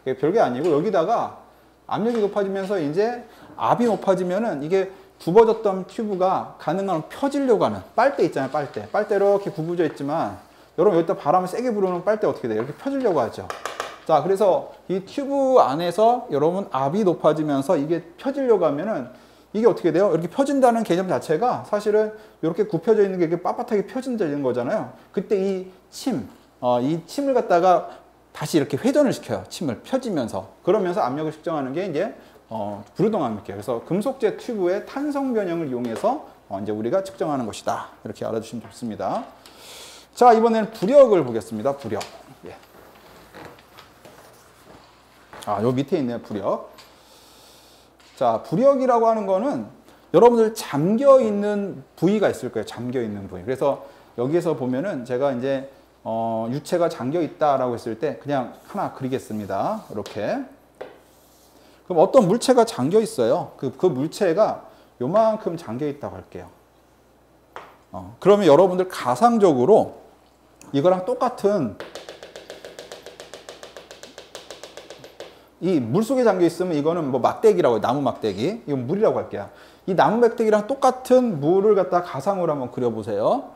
이게 별게 아니고, 여기다가 압력이 높아지면서 이제 압이 높아지면은 이게 굽어졌던 튜브가 가능한 펴지려고 하는 빨대 있잖아요, 빨대. 빨대 이렇게 굽어져 있지만, 여러분 여기다 바람을 세게 불으면 빨대 어떻게 돼요? 이렇게 펴지려고 하죠. 자, 그래서 이 튜브 안에서 여러분 압이 높아지면서 이게 펴지려고 하면은 이게 어떻게 돼요? 이렇게 펴진다는 개념 자체가 사실은 이렇게 굽혀져 있는 게 이렇게 빳빳하게 펴진다는 거잖아요. 그때 이 침을 갖다가 다시 이렇게 회전을 시켜요. 침을 펴지면서. 그러면서 압력을 측정하는 게 이제 부르동 압력계예요. 그래서 금속재 튜브의 탄성 변형을 이용해서 이제 우리가 측정하는 것이다. 이렇게 알아두시면 좋습니다. 자, 이번에는 부력을 보겠습니다. 부력. 예. 요 밑에 있네요. 부력. 자, 부력이라고 하는 거는 여러분들 잠겨 있는 부위가 있을 거예요. 잠겨 있는 부위. 그래서 여기에서 보면은 제가 이제 유체가 잠겨 있다라고 했을 때 그냥 하나 그리겠습니다. 이렇게. 그럼 어떤 물체가 잠겨 있어요. 그 물체가 요만큼 잠겨 있다고 할게요. 그러면 여러분들 가상적으로 이거랑 똑같은 이 물속에 잠겨 있으면 이거는 뭐 막대기라고 해요. 나무 막대기. 이건 물이라고 할게요. 이 나무 막대기랑 똑같은 물을 갖다 가상으로 한번 그려보세요.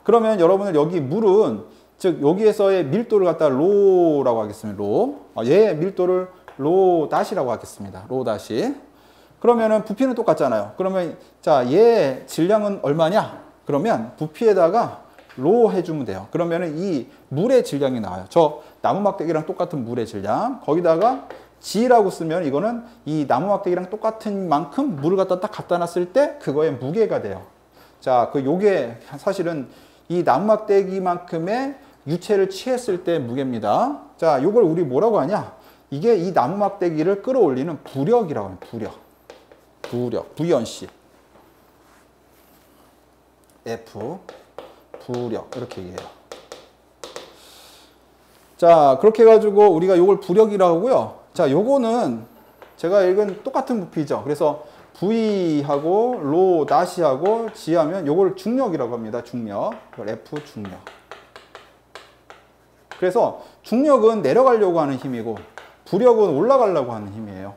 그러면 여러분들 여기 물은 즉 여기에서의 밀도를 갖다 로라고 하겠습니다. 로. 얘의 밀도를 로 다시라고 하겠습니다. 로 다시. 그러면은 부피는 똑같잖아요. 그러면 자, 얘 질량은 얼마냐? 그러면 부피에다가 로 해주면 돼요. 그러면은 이 물의 질량이 나와요. 저 나무 막대기랑 똑같은 물의 질량. 거기다가 G라고 쓰면 이거는 이 나무 막대기랑 똑같은 만큼 물을 갖다 놨을 때 그거의 무게가 돼요. 자, 요게 사실은 이 나무 막대기만큼의 유체를 취했을 때 무게입니다. 자, 요걸 우리 뭐라고 하냐? 이게 이 나무 막대기를 끌어올리는 부력이라고 합니다. 부력. 부연씨. F. 부력. 이렇게 얘기해요. 자, 그렇게 해가지고 우리가 요걸 부력이라고 하고요. 자, 요거는 제가 읽은 똑같은 부피죠. 그래서 V하고 로 다시하고 G하면 요걸 중력이라고 합니다. 중력. 이걸 F 중력. 그래서 중력은 내려가려고 하는 힘이고 부력은 올라가려고 하는 힘이에요.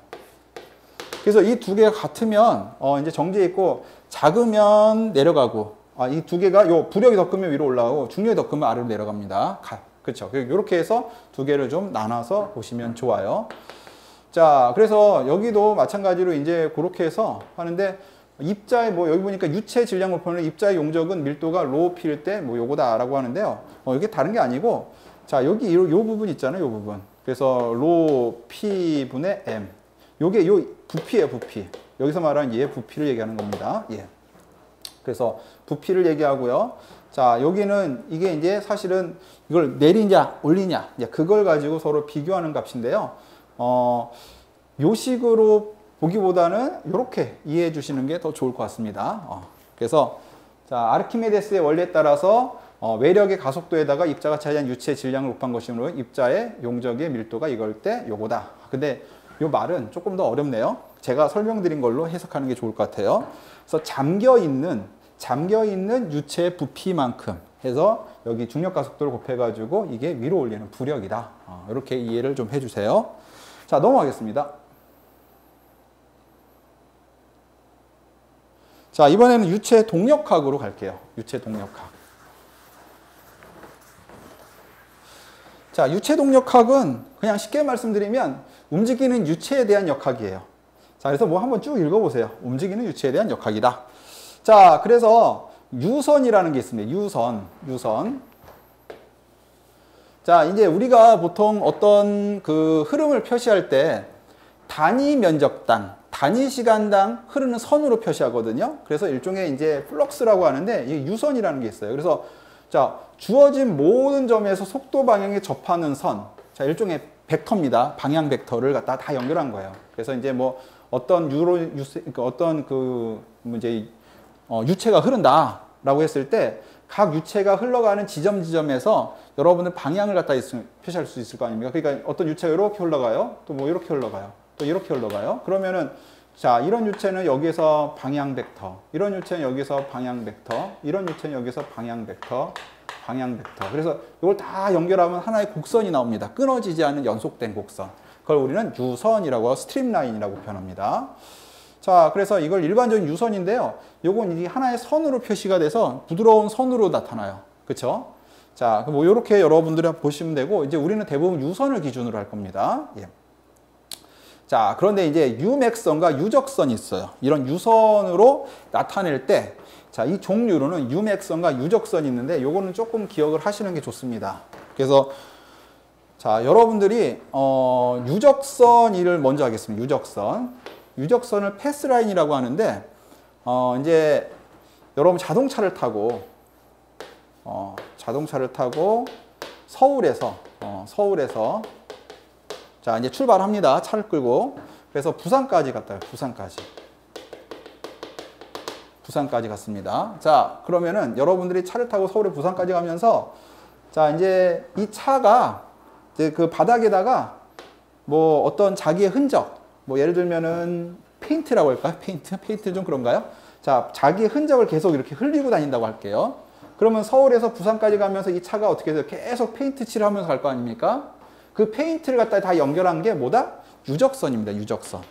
그래서 이 두 개가 같으면 이제 정지해 있고 작으면 내려가고 이 두 개가 요 부력이 더 크면 위로 올라가고 중력이 더 크면 아래로 내려갑니다. 그렇죠. 이렇게 해서 두 개를 좀 나눠서 보시면 좋아요. 자, 그래서 여기도 마찬가지로 이제 그렇게 해서 하는데 입자의 뭐 여기 보니까 유체 질량을 보면 입자의 용적은 밀도가 로 P일 때 뭐 요거다라고 하는데요. 이게 다른 게 아니고 자, 여기 요 부분 있잖아요. 요 부분. 그래서 로 P 분의 M. 요게 요 부피예요, 부피. 여기서 말하는 얘 부피를 얘기하는 겁니다. 예. 그래서 부피를 얘기하고요. 자, 여기는 이게 이제 사실은 이걸 내리냐, 올리냐, 이제 그걸 가지고 서로 비교하는 값인데요. 요 식으로 보기보다는 이렇게 이해해 주시는 게 더 좋을 것 같습니다. 그래서 자, 아르키메데스의 원리에 따라서 외력의 가속도에다가 입자가 차지한 유체의 질량을 곱한 것이므로 입자의 용적의 밀도가 이걸 때 요거다. 근데 요 말은 조금 더 어렵네요. 제가 설명드린 걸로 해석하는 게 좋을 것 같아요. 그래서 잠겨 있는 유체의 부피만큼 해서 여기 중력 가속도를 곱해가지고 이게 위로 올리는 부력이다. 이렇게 이해를 좀 해주세요. 자, 넘어가겠습니다. 자, 이번에는 유체 동력학으로 갈게요. 유체 동력학. 자, 유체 동력학은 그냥 쉽게 말씀드리면 움직이는 유체에 대한 역학이에요. 자, 그래서 뭐 한번 쭉 읽어보세요. 움직이는 유체에 대한 역학이다. 자, 그래서 유선이라는 게 있습니다. 유선. 자, 이제 우리가 보통 어떤 그 흐름을 표시할 때 단위 면적당, 단위 시간당 흐르는 선으로 표시하거든요. 그래서 일종의 이제 플럭스라고 하는데 이 유선이라는 게 있어요. 그래서 자, 주어진 모든 점에서 속도 방향에 접하는 선. 자, 일종의 벡터입니다. 방향 벡터를 갖다 다 연결한 거예요. 그래서 이제 뭐 어떤 유체가 흐른다라고 했을 때 각 유체가 흘러가는 지점에서 여러분은 방향을 갖다 표시할 수 있을 거 아닙니까? 그러니까 어떤 유체가 이렇게 흘러가요. 또 뭐 이렇게 흘러가요. 또 이렇게 흘러가요. 그러면은 자, 이런 유체는 여기서 방향 벡터, 이런 유체는 여기서 방향 벡터, 이런 유체는 여기서 방향 벡터. 그래서 이걸 다 연결하면 하나의 곡선이 나옵니다. 끊어지지 않는 연속된 곡선. 그걸 우리는 유선이라고 스트림라인이라고 표현합니다. 자, 그래서 이걸 일반적인 유선인데요. 요건 이 하나의 선으로 표시가 돼서 부드러운 선으로 나타나요. 그렇죠? 자, 뭐 이렇게 여러분들이 보시면 되고 이제 우리는 대부분 유선을 기준으로 할 겁니다. 예. 자, 그런데 이제 유맥선과 유적선이 있어요. 이런 유선으로 나타낼 때 자, 이 종류로는 유맥선과 유적선이 있는데 요거는 조금 기억을 하시는 게 좋습니다. 그래서 자, 여러분들이 유적선을 먼저 하겠습니다. 유적선을 패스라인이라고 하는데 이제 여러분 자동차를 타고 서울에서 자, 이제 출발합니다. 차를 끌고. 그래서 부산까지 갔다 와요. 부산까지. 부산까지 갔습니다. 자, 그러면은 여러분들이 차를 타고 서울에 부산까지 가면서 자, 이제 이 차가 이제 그 바닥에다가 뭐 어떤 자기의 흔적, 뭐 예를 들면은 페인트라고 할까요? 페인트 좀 그런가요? 자, 자기의 흔적을 계속 이렇게 흘리고 다닌다고 할게요. 그러면 서울에서 부산까지 가면서 이 차가 어떻게 해서 계속 페인트 칠을 하면서 갈 거 아닙니까? 그 페인트를 갖다 다 연결한 게 뭐다? 유적선입니다. 유적선.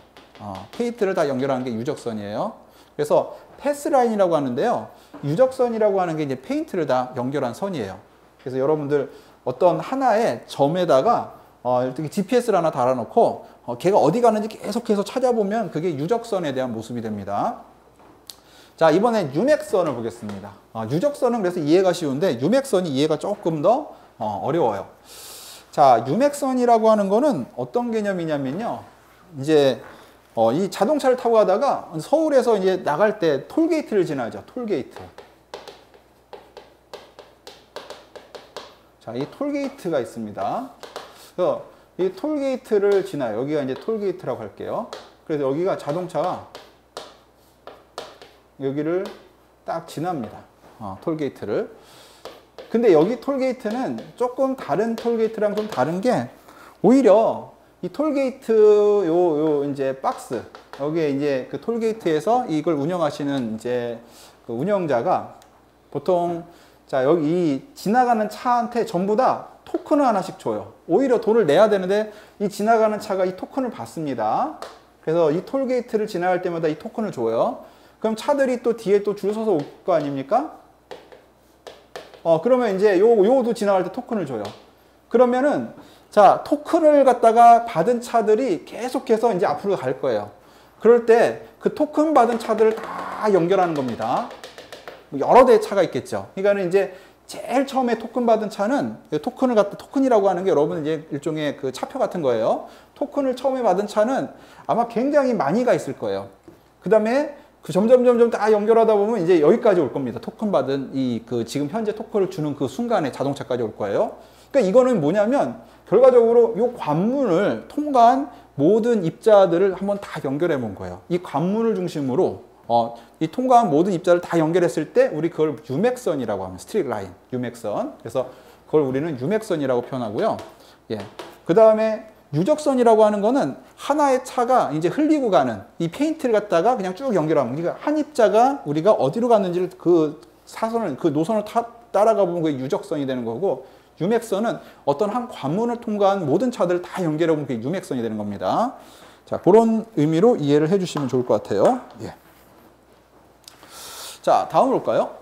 페인트를 다 연결한 게 유적선이에요. 그래서 패스라인이라고 하는데요. 유적선이라고 하는 게 이제 페인트를 다 연결한 선이에요. 그래서 여러분들 어떤 하나의 점에다가 이렇게 GPS를 하나 달아놓고 걔가 어디 가는지 계속해서 찾아보면 그게 유적선에 대한 모습이 됩니다. 자, 이번엔 유맥선을 보겠습니다. 유적선은 그래서 이해가 쉬운데 유맥선이 이해가 조금 더 어려워요. 자, 유맥선이라고 하는 거는 어떤 개념이냐면요. 이제 이 자동차를 타고 가다가 서울에서 이제 나갈 때 톨게이트를 지나죠. 톨게이트. 자, 이 톨게이트가 있습니다. 그래서 이 톨게이트를 지나요. 여기가 이제 톨게이트라고 할게요. 그래서 여기가 자동차가 여기를 딱 지납니다. 톨게이트를. 근데 여기 톨게이트는 조금 다른 톨게이트랑 좀 다른 게 오히려 이 톨게이트 이제 박스 여기에 이제 그 톨게이트에서 이걸 운영하시는 이제 그 운영자가 보통 자, 여기 이 지나가는 차한테 전부 다 토큰을 하나씩 줘요. 오히려 돈을 내야 되는데 이 지나가는 차가 이 토큰을 받습니다. 그래서 이 톨게이트를 지나갈 때마다 이 토큰을 줘요. 그럼 차들이 또 뒤에 또 줄 서서 올 거 아닙니까? 그러면 이제 요도 지나갈 때 토큰을 줘요. 그러면은 자, 토큰을 갖다가 받은 차들이 계속해서 이제 앞으로 갈 거예요. 그럴 때 그 토큰 받은 차들을 다 연결하는 겁니다. 여러 대의 차가 있겠죠. 그러니까는 이제 제일 처음에 토큰 받은 차는 토큰이라고 하는 게 여러분 이제 일종의 그 차표 같은 거예요. 토큰을 처음에 받은 차는 아마 굉장히 많이 가 있을 거예요. 그 다음에 그 점점 다 연결하다 보면 이제 여기까지 올 겁니다. 토큰 받은 그 지금 현재 토큰을 주는 그 순간에 자동차까지 올 거예요. 그러니까 이거는 뭐냐면 결과적으로 이 관문을 통과한 모든 입자들을 한번 다 연결해 본 거예요. 이 관문을 중심으로 이 통과한 모든 입자를 다 연결했을 때 우리 그걸 유맥선이라고 하면 스트릿 라인, 유맥선. 그래서 그걸 우리는 유맥선이라고 표현하고요. 예. 그 다음에 유적선이라고 하는 거는 하나의 차가 이제 흘리고 가는 이 페인트를 갖다가 그냥 쭉 연결하면 그러니까 한 입자가 우리가 어디로 갔는지를 그 사선을 그 노선을 따라가 보면 그게 유적선이 되는 거고 유맥선은 어떤 한 관문을 통과한 모든 차들을 다 연결해 보면 그게 유맥선이 되는 겁니다. 자, 그런 의미로 이해를 해 주시면 좋을 것 같아요. 예. 자, 다음으로 올까요?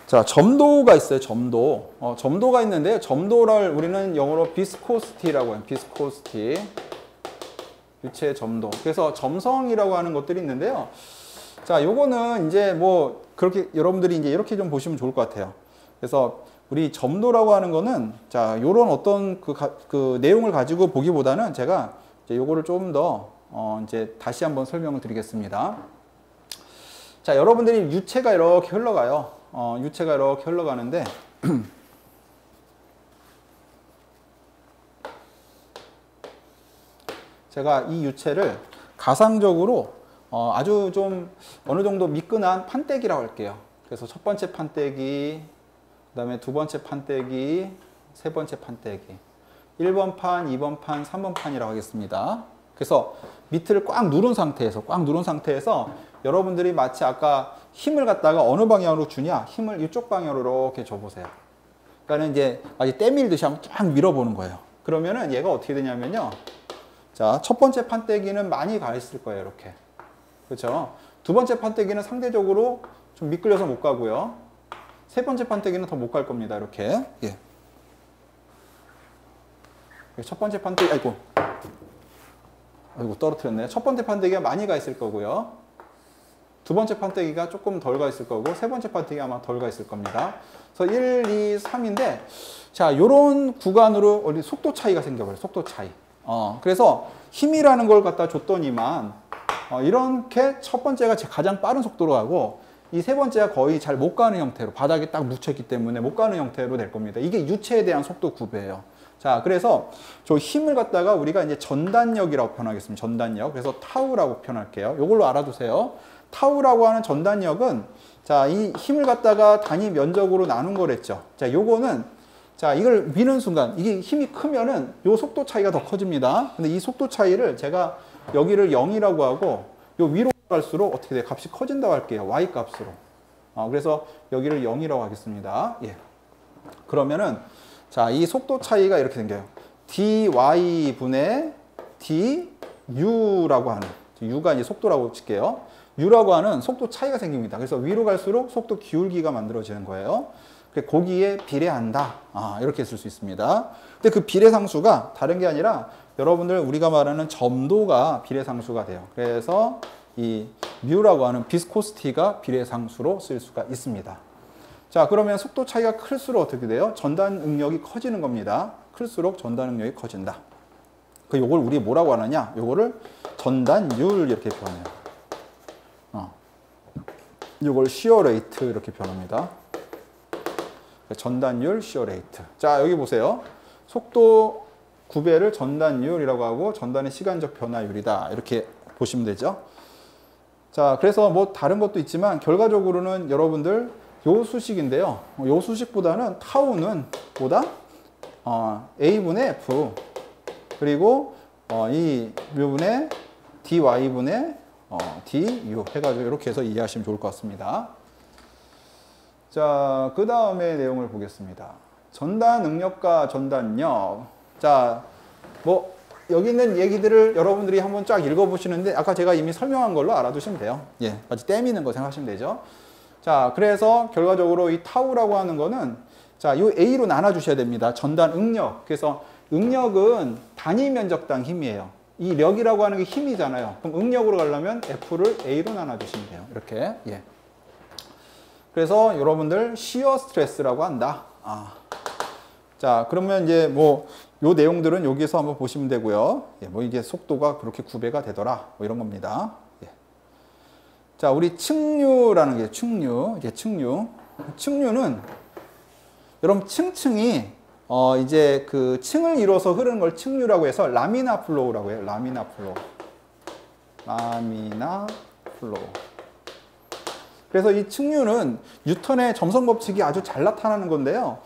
자, 점도가 있어요. 점도. 점도가 있는데요. 점도를 우리는 영어로 비스코시티라고 해요. 비스코시티. 유체의 점도. 그래서 점성이라고 하는 것들이 있는데요. 자, 요거는 이제 뭐 그렇게 여러분들이 이제 이렇게 좀 보시면 좋을 것 같아요. 그래서 우리 점도라고 하는 거는 자, 요런 어떤 그 내용을 가지고 보기보다는 제가 이제 요거를 좀 더 이제 다시 한번 설명을 드리겠습니다. 자, 여러분들이 유체가 이렇게 흘러가요. 유체가 이렇게 흘러가는데 제가 이 유체를 가상적으로 아주 좀 어느 정도 미끈한 판때기라고 할게요. 그래서 첫 번째 판때기, 그 다음에 두 번째 판때기, 세 번째 판때기, 1번 판, 2번 판, 3번 판이라고 하겠습니다. 그래서 밑을 꽉 누른 상태에서 여러분들이 마치 아까 힘을 갖다가 어느 방향으로 주냐? 힘을 이쪽 방향으로 이렇게 줘보세요. 그러니까 이제 아직 때밀듯이 한번 쫙 밀어보는 거예요. 그러면은 얘가 어떻게 되냐면요. 자, 첫 번째 판때기는 많이 가 있을 거예요. 이렇게. 그렇죠? 두 번째 판때기는 상대적으로 좀 미끌려서 못 가고요. 세 번째 판때기는 더 못 갈 겁니다. 이렇게. 예. 첫 번째 판때기, 아이고 떨어뜨렸네. 첫 번째 판때기가 많이 가 있을 거고요. 두 번째 판때기가 조금 덜 가 있을 거고, 세 번째 판때기가 아마 덜 가 있을 겁니다. 그래서 1, 2, 3인데, 자, 요런 구간으로 우리 속도 차이가 생겨버려요. 속도 차이. 그래서 힘이라는 걸 갖다 줬더니만, 이렇게 첫 번째가 가장 빠른 속도로 가고, 이 세 번째가 거의 잘 못 가는 형태로, 바닥에 딱 묻혀있기 때문에 못 가는 형태로 될 겁니다. 이게 유체에 대한 속도 구배예요. 자, 그래서 저 힘을 갖다가 우리가 이제 전단력이라고 표현하겠습니다. 전단력. 그래서 타우라고 표현할게요. 이걸로 알아두세요. 타우라고 하는 전단력은 자, 이 힘을 갖다가 단위 면적으로 나눈 거랬죠. 자, 요거는 자, 이걸 미는 순간 이게 힘이 크면은 요 속도 차이가 더 커집니다. 근데 이 속도 차이를 제가 여기를 0이라고 하고 요 위로 갈수록 어떻게 돼? 값이 커진다고 할게요. y 값으로. 그래서 여기를 0이라고 하겠습니다. 예. 그러면은 자, 이 속도 차이가 이렇게 생겨요. dy 분의 du라고 하는, u가 이제 속도라고 칠게요. u라고 하는 속도 차이가 생깁니다. 그래서 위로 갈수록 속도 기울기가 만들어지는 거예요. 거기에 비례한다. 이렇게 쓸 수 있습니다. 근데 그 비례상수가 다른 게 아니라 여러분들 우리가 말하는 점도가 비례상수가 돼요. 그래서 이 뮤라고 하는 비스코시티가 비례상수로 쓸 수가 있습니다. 자, 그러면 속도 차이가 클수록 어떻게 돼요? 전단 응력이 커지는 겁니다. 클수록 전단 응력이 커진다. 요걸 우리 뭐라고 하느냐? 요거를 전단율 이렇게 표현해요. 요걸 시어 레이트 이렇게 표현합니다. 전단율, 시어 레이트. 자, 여기 보세요. 속도 9배를 전단율이라고 하고 전단의 시간적 변화율이다. 이렇게 보시면 되죠. 자, 그래서 뭐 다른 것도 있지만 결과적으로는 여러분들 요 수식인데요. 요 수식보다는 타우는 보다 A분의 F 그리고 이 묘분의 dy분의 du 해가지고 이렇게 해서 이해하시면 좋을 것 같습니다. 자, 그 다음에 내용을 보겠습니다. 전단 응력과 전단력. 자, 뭐 여기 있는 얘기들을 여러분들이 한번 쫙 읽어보시는데 아까 제가 이미 설명한 걸로 알아두시면 돼요. 예, 아주 땜이는 거 생각하시면 되죠. 자, 그래서 결과적으로 이 타우라고 하는 거는 자, 요 A로 나눠주셔야 됩니다. 전단 응력. 그래서 응력은 단위 면적당 힘이에요. 이 력이라고 하는 게 힘이잖아요. 그럼 응력으로 가려면 F를 A로 나눠주시면 돼요. 이렇게. 예. 그래서 여러분들 시어 스트레스라고 한다. 자, 그러면 이제 뭐 요 내용들은 여기서 한번 보시면 되고요. 예, 뭐 이게 속도가 그렇게 9배가 되더라. 뭐 이런 겁니다. 예. 자, 우리 층류라는 게 층류. 이게 층류. 층류는 여러분 층층이 이제 그 층을 이뤄서 흐르는 걸 층류라고 해서 라미나 플로우라고 해요. 라미나 플로우. 라미나 플로우. 그래서 이 층류는 뉴턴의 점성 법칙이 아주 잘 나타나는 건데요.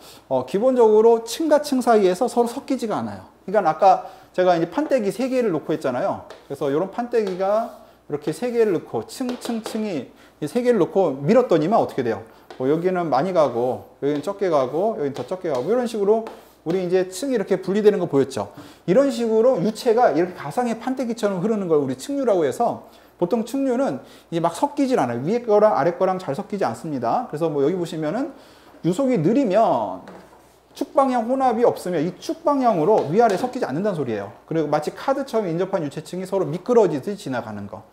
기본적으로 층과 층 사이에서 서로 섞이지가 않아요. 그러니까 아까 제가 이제 판때기 3개를 놓고 했잖아요. 그래서 이런 판때기가 이렇게 3개를 넣고 층이 3개를 놓고 밀었더니만 어떻게 돼요? 여기는 많이 가고 여기는 적게 가고 여기는 더 적게 가고 이런 식으로 우리 이제 층이 이렇게 분리되는 거 보였죠. 이런 식으로 유체가 이렇게 가상의 판때기처럼 흐르는 걸 우리 층류라고 해서 보통 층류는 이제 막 섞이질 않아요. 위에 거랑 아래 거랑 잘 섞이지 않습니다. 그래서 뭐 여기 보시면은 유속이 느리면 축방향 혼합이 없으면 이 축방향으로 위아래 섞이지 않는다는 소리예요. 그리고 마치 카드처럼 인접한 유체층이 서로 미끄러지듯이 지나가는 거.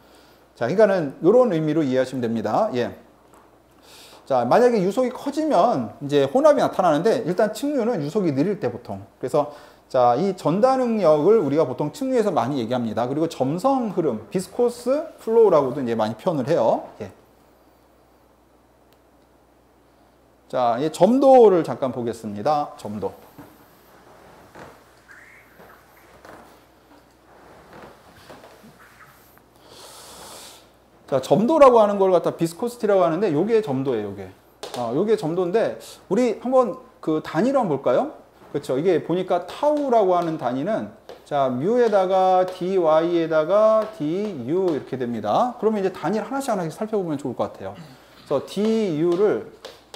자, 그러니까는 이런 의미로 이해하시면 됩니다. 예. 자, 만약에 유속이 커지면 이제 혼합이 나타나는데 일단 층류는 유속이 느릴 때 보통. 그래서 자, 이 전단 응력을 우리가 보통 층류에서 많이 얘기합니다. 그리고 점성 흐름, 비스코스 플로우라고도 이제 많이 표현을 해요. 예. 자, 이 점도를 잠깐 보겠습니다. 점도. 자, 점도라고 하는 걸 갖다 비스코시티라고 하는데 요게 점도예요, 요게. 요게 점도인데 우리 한번 그 단위로 한번 볼까요? 그렇죠. 이게 보니까 타우라고 하는 단위는 자, 뮤에다가 dy에다가 du 이렇게 됩니다. 그러면 이제 단위를 하나씩 살펴보면 좋을 것 같아요. 그래서 du를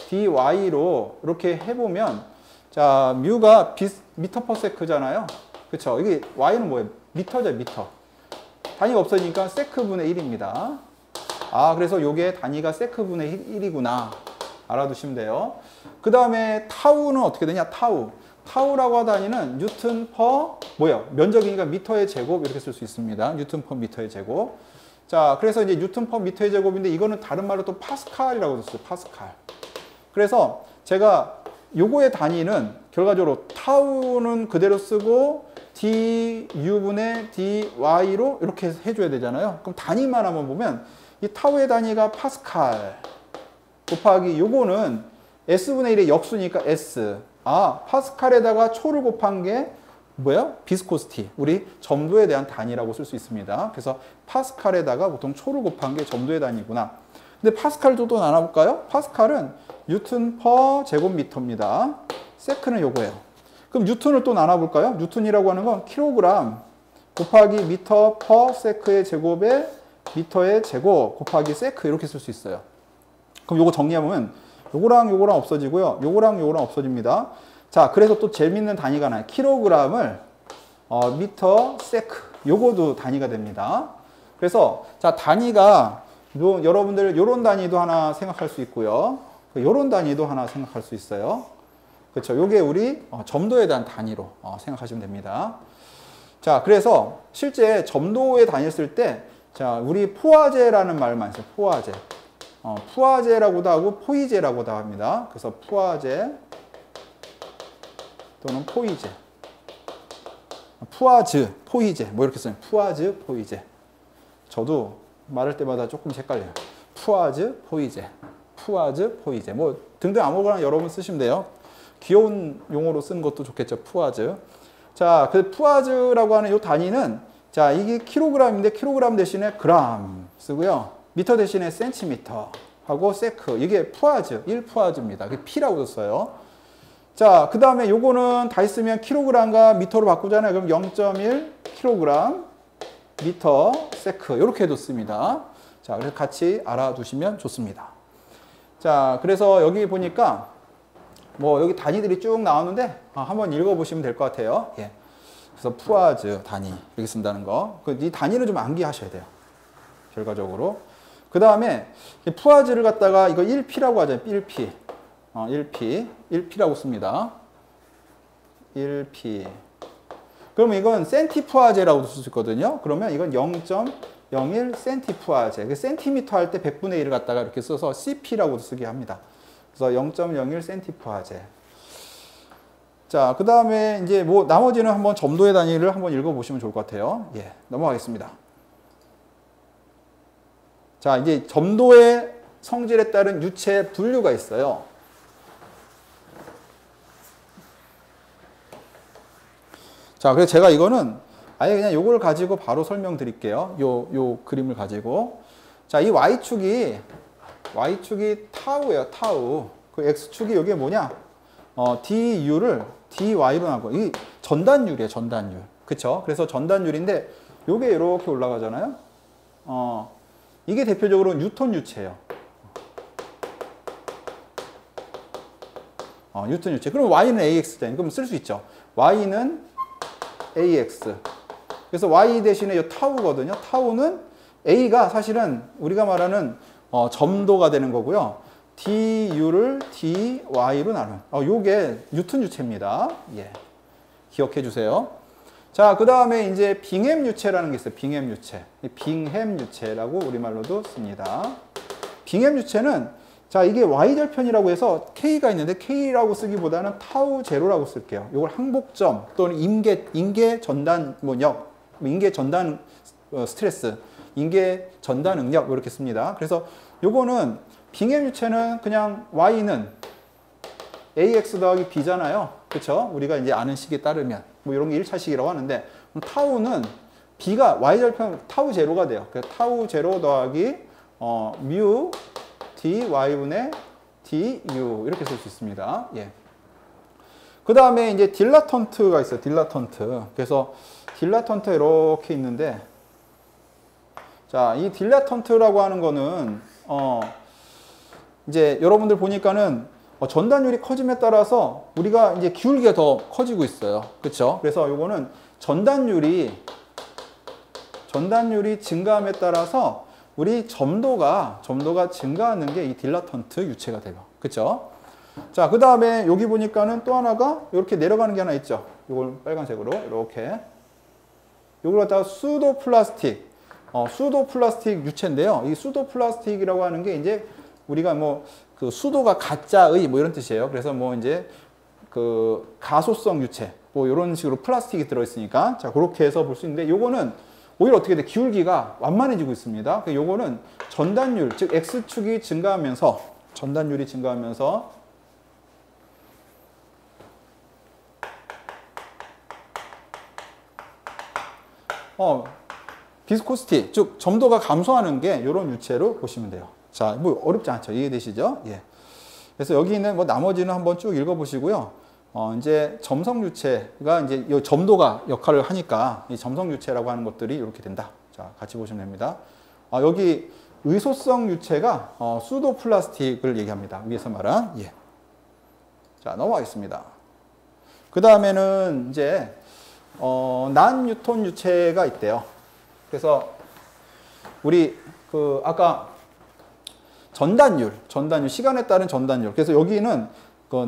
dy로 이렇게 해보면 자, 뮤가 미터 퍼 세크잖아요. 그렇죠. 이게 y는 뭐예요? 미터죠, 미터. 단위가 없어지니까 세크분의 1입니다. 그래서 요게 단위가 세크분의 1이구나. 알아두시면 돼요. 그 다음에 타우는 어떻게 되냐? 타우라고 하는 단위는 뉴턴 퍼 면적이니까 미터의 제곱 이렇게 쓸 수 있습니다. 뉴턴 퍼 미터의 제곱. 자, 그래서 이제 뉴턴 퍼 미터의 제곱인데 이거는 다른 말로 또 파스칼이라고 썼어요. 파스칼. 그래서 제가 요거의 단위는 결과적으로 타우는 그대로 쓰고 du분의 dy로 이렇게 해줘야 되잖아요. 그럼 단위만 한번 보면 이 타우의 단위가 파스칼 곱하기 요거는 s분의 1의 역수니까 s 아, 파스칼에다가 초를 곱한 게 뭐예요? 비스코시티. 우리 점도에 대한 단위라고 쓸 수 있습니다. 그래서 파스칼에다가 보통 초를 곱한 게 점도의 단위구나. 근데 파스칼도 또 나눠볼까요? 파스칼은 뉴턴 퍼 제곱미터입니다. 세크는 요거예요. 그럼 뉴턴을 또 나눠볼까요? 뉴턴이라고 하는 건 킬로그램 곱하기 미터 퍼 세크의 제곱에 미터의 제곱 곱하기 세크 이렇게 쓸 수 있어요. 그럼 요거 정리하면 요거랑 요거랑 없어지고요. 요거랑 요거랑 없어집니다. 자, 그래서 또 재밌는 단위가 나요. 킬로그램을 미터 세크 요거도 단위가 됩니다. 그래서 자, 단위가 여러분들 요런 단위도 하나 생각할 수 있고요. 요런 단위도 하나 생각할 수 있어요. 그렇죠. 요게 우리 점도에 대한 단위로 생각하시면 됩니다. 자, 그래서 실제 점도의 단위를 쓸 때 자, 우리 포화제라는 말을 많이 써요. 포화제. 푸아제라고도 하고 포이제라고도 합니다. 그래서 푸아제 또는 포이제, 푸아즈, 포이제 뭐 이렇게 써요. 푸아즈, 포이제. 저도 말할 때마다 조금 헷갈려요. 푸아즈, 포이제, 푸아즈, 포이제 뭐 등등 아무거나 여러분 쓰시면 돼요. 귀여운 용어로 쓰는 것도 좋겠죠. 푸아즈. 자, 그 푸아즈라고 하는 이 단위는 자, 이게 킬로그램인데 킬로그램 대신에 그램 쓰고요. 미터 대신에 센티미터 하고 세크. 이게 푸아즈, 1푸아즈입니다. 그게 P라고 써요. 자, 그 다음에 요거는 다 있으면 킬로그램과 미터로 바꾸잖아요. 그럼 0.1 킬로그램 미터 세크. 이렇게 해도 씁니다. 자, 그래서 같이 알아두시면 좋습니다. 자, 그래서 여기 보니까 뭐 여기 단위들이 쭉 나오는데 한번 읽어보시면 될 것 같아요. 예. 그래서 푸아즈 단위 여기 쓴다는 거. 이 단위를 좀 암기하셔야 돼요. 결과적으로. 그 다음에 푸아즈를 갖다가 이거 1P라고 하잖아요. 1P. 1P라고 씁니다. 1P. 그러면 이건 센티푸아제라고도 쓸 수 있거든요. 그러면 이건 0.01 센티푸아제. 센티미터 할 때 100분의 1을 갖다가 이렇게 써서 CP라고도 쓰게 합니다. 그래서 0.01 센티푸아제. 자, 그 다음에 이제 뭐 나머지는 한번 점도의 단위를 한번 읽어보시면 좋을 것 같아요. 예, 넘어가겠습니다. 자, 이제 점도의 성질에 따른 유체 분류가 있어요. 자, 그래서 제가 이거는 아예 그냥 요걸 가지고 바로 설명드릴게요. 요 그림을 가지고. 자, 이 Y축이 타우예요, 타우. 그 X축이 여기에 뭐냐? DU를 DY로 나고, 이 전단율이에요, 전단율. 그쵸? 그래서 전단율인데, 요게 이렇게 올라가잖아요? 이게 대표적으로 뉴턴 유체예요. 뉴턴 유체. 그럼 Y는 AX잖아요. 그럼 쓸 수 있죠. Y는 AX. 그래서 Y 대신에 이 타우거든요. 타우는 A가 사실은 우리가 말하는 점도가 되는 거고요. DU를 DY로 나눈. 요게 뉴턴 유체입니다. 예. 기억해 주세요. 자, 그 다음에 이제 빙햄 유체라는 게 있어요. 빙햄 유체. 빙햄 유체라고 우리말로도 씁니다. 빙햄 유체는 자, 이게 Y절편이라고 해서 K가 있는데 K라고 쓰기보다는 타우 제로라고 쓸게요. 이걸 항복점 또는 인계 전단 뭐력, 인계 전단 스트레스, 인계 전단 응력 이렇게 씁니다. 그래서 요거는 빙햄 유체는 그냥 Y는 AX 더하기 B잖아요. 그렇죠? 우리가 이제 아는 식에 따르면 뭐 이런 게 1차 식이라고 하는데 타우는 B가 Y절편 타우 제로가 돼요. 그래서 타우 제로 더하기 뮤 dy분의 du 이렇게 쓸 수 있습니다. 예. 그 다음에 이제 딜라턴트가 있어요. 딜라턴트. 그래서 딜라턴트 이렇게 있는데 자, 이 딜라턴트라고 하는 거는 이제 여러분들 보니까는 전단율이 커짐에 따라서 우리가 이제 기울기가 더 커지고 있어요. 그렇죠? 그래서 요거는 전단율이 증가함에 따라서 우리 점도가 증가하는 게 이 딜라턴트 유체가 돼요. 그렇죠? 자, 그 다음에 여기 보니까는 또 하나가 이렇게 내려가는 게 하나 있죠. 이걸 빨간색으로 이렇게. 이걸 갖다가 수도 플라스틱 유체인데요. 이 수도 플라스틱이라고 하는 게 이제 우리가 뭐 그 수도가 가짜의 뭐 이런 뜻이에요. 그래서 뭐 이제 그 가소성 유체 뭐 이런 식으로 플라스틱이 들어있으니까 자, 그렇게 해서 볼 수 있는데 요거는 오히려 어떻게 돼? 기울기가 완만해지고 있습니다. 요거는 전단율, 즉 X축이 증가하면서 전단율이 증가하면서 비스코시티, 즉 점도가 감소하는 게 이런 유체로 보시면 돼요. 자, 뭐 어렵지 않죠. 이해되시죠? 예. 그래서 여기 있는 뭐 나머지는 한번 쭉 읽어보시고요. 이제 점성 유체가 이제 이 점도가 역할을 하니까 이 점성 유체라고 하는 것들이 이렇게 된다. 자, 같이 보시면 됩니다. 여기 의소성 유체가 수도 플라스틱을 얘기합니다. 위에서 말한. 예. 자, 넘어가겠습니다. 그 다음에는 이제 난 뉴턴 유체가 있대요. 그래서 우리 아까 전단율, 시간에 따른 전단율. 그래서 여기는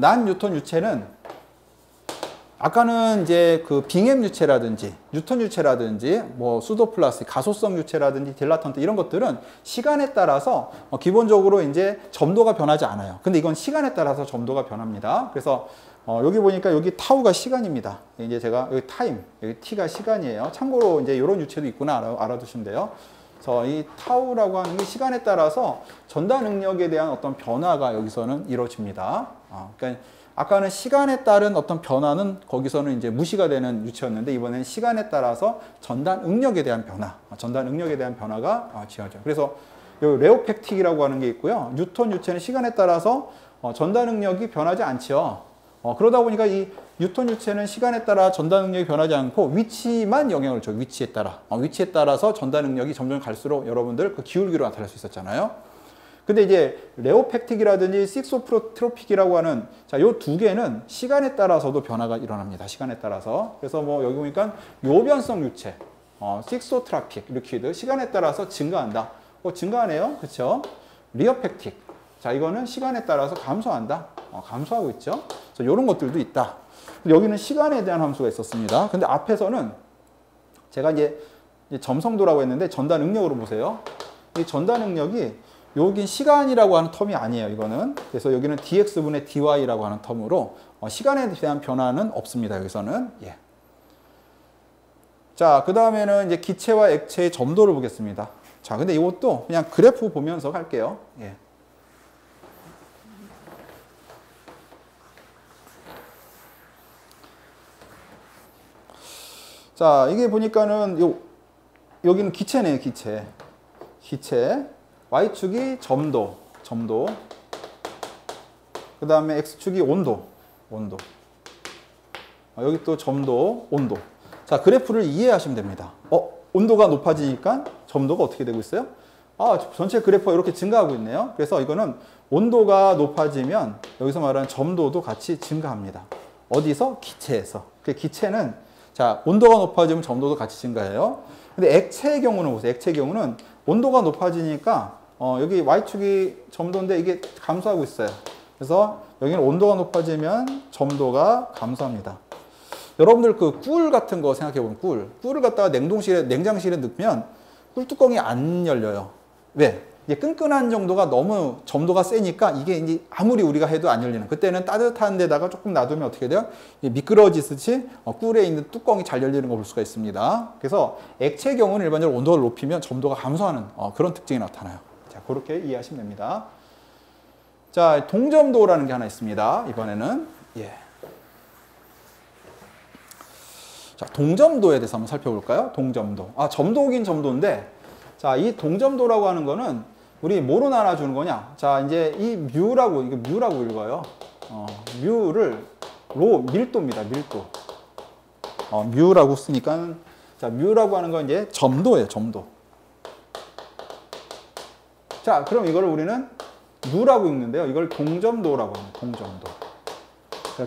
난 뉴턴 유체는 아까는 이제 빙앱 유체라든지 뉴턴 유체라든지 뭐 수도 플라스틱, 가소성 유체라든지 딜라턴트 이런 것들은 시간에 따라서 기본적으로 이제 점도가 변하지 않아요. 근데 이건 시간에 따라서 점도가 변합니다. 그래서 여기 보니까 여기 타우가 시간입니다. 이제 제가 여기 타임, 여기 t가 시간이에요. 참고로 이제 이런 유체도 있구나 알아두시면 돼요. 그래서 이 타우라고 하는 게 시간에 따라서 전달 능력에 대한 어떤 변화가 여기서는 이루어집니다. 그러니까 아까는 시간에 따른 어떤 변화는 거기서는 이제 무시가 되는 유체였는데 이번엔 시간에 따라서 전달 응력에 대한 변화가 지어져요. 그래서 이 레오펙틱이라고 하는 게 있고요. 뉴턴 유체는 시간에 따라서 전달 능력이 변하지 않죠. 그러다 보니까 이 뉴턴 유체는 시간에 따라 전달 능력이 변하지 않고 위치만 영향을 줘요. 위치에 따라서 전달 능력이 점점 갈수록 여러분들 기울기로 나타날 수 있었잖아요. 근데 이제 레오펙틱이라든지 식소트로픽이라고 하는 요 두 개는 시간에 따라서도 변화가 일어납니다. 시간에 따라서. 그래서 뭐 여기 보니까 요변성 유체, 식소트라픽, 리퀴드 시간에 따라서 증가한다. 증가하네요. 그렇죠? 리어펙틱. 자, 이거는 시간에 따라서 감소한다. 감소하고 있죠. 그래서 이런 것들도 있다. 여기는 시간에 대한 함수가 있었습니다. 근데 앞에서는 제가 이제 점성도라고 했는데 전달 능력으로 보세요. 이 전달 능력이 여긴 시간이라고 하는 텀이 아니에요. 이거는. 그래서 여기는 dx분의 dy라고 하는 텀으로 시간에 대한 변화는 없습니다. 여기서는. 예. 자, 그 다음에는 이제 기체와 액체의 점도를 보겠습니다. 자, 근데 이것도 그냥 그래프 보면서 갈게요. 예. 자, 이게 보니까는 여기는 기체네요. 기체. Y축이 점도. 그 다음에 X축이 온도. 여기 또 점도, 온도. 자, 그래프를 이해하시면 됩니다. 온도가 높아지니까 점도가 어떻게 되고 있어요? 전체 그래프가 이렇게 증가하고 있네요. 그래서 이거는 온도가 높아지면 여기서 말하는 점도도 같이 증가합니다. 어디서? 기체에서. 그 기체는 자, 온도가 높아지면 점도도 같이 증가해요. 근데 액체의 경우는 보세요. 액체의 경우는 온도가 높아지니까 여기 Y축이 점도인데 이게 감소하고 있어요. 그래서 여기는 온도가 높아지면 점도가 감소합니다. 여러분들 꿀 같은 거 생각해 보면 꿀을 갖다가 냉장실에 넣으면 꿀 뚜껑이 안 열려요. 왜? 이게 끈끈한 정도가 너무 점도가 세니까 이게 이제 아무리 우리가 해도 안 열리는. 그때는 따뜻한 데다가 조금 놔두면 어떻게 돼요? 미끄러지듯이 꿀에 있는 뚜껑이 잘 열리는 걸 볼 수가 있습니다. 그래서 액체의 경우는 일반적으로 온도를 높이면 점도가 감소하는 그런 특징이 나타나요. 자, 그렇게 이해하시면 됩니다. 자, 동점도라는 게 하나 있습니다. 이번에는 예. 자, 동점도에 대해서 한번 살펴볼까요? 동점도. 점도긴 점도인데, 자, 이 동점도라고 하는 거는 우리 뭐로 나눠주는 거냐? 자, 이제 이 뮤라고 읽어요. 뮤를 밀도입니다. 밀도. 뮤라고 쓰니까, 자, 뮤라고 하는 건 이제 점도예요. 점도. 자, 그럼 이걸 우리는 누라고 읽는데요. 이걸 동점도라고 합니다. 동점도.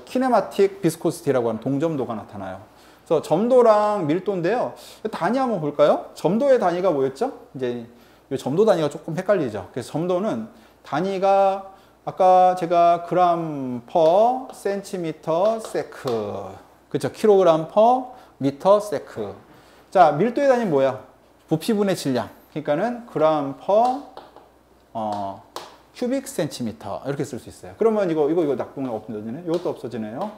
키네마틱 비스코시티라고 하는 동점도가 나타나요. 그래서 점도랑 밀도인데요. 단위 한번 볼까요? 점도의 단위가 뭐였죠? 이제 이 점도 단위가 조금 헷갈리죠. 그래서 점도는 단위가 아까 제가 그램 퍼 센티미터 세크. 그렇죠? 킬로그램 퍼 미터 세크. 자, 밀도의 단위 뭐야? 부피분의 질량. 그러니까는 그램 퍼 큐빅 센티미터 이렇게 쓸 수 있어요. 그러면 이거 낙동이 없어지네. 이것도 없어지네요.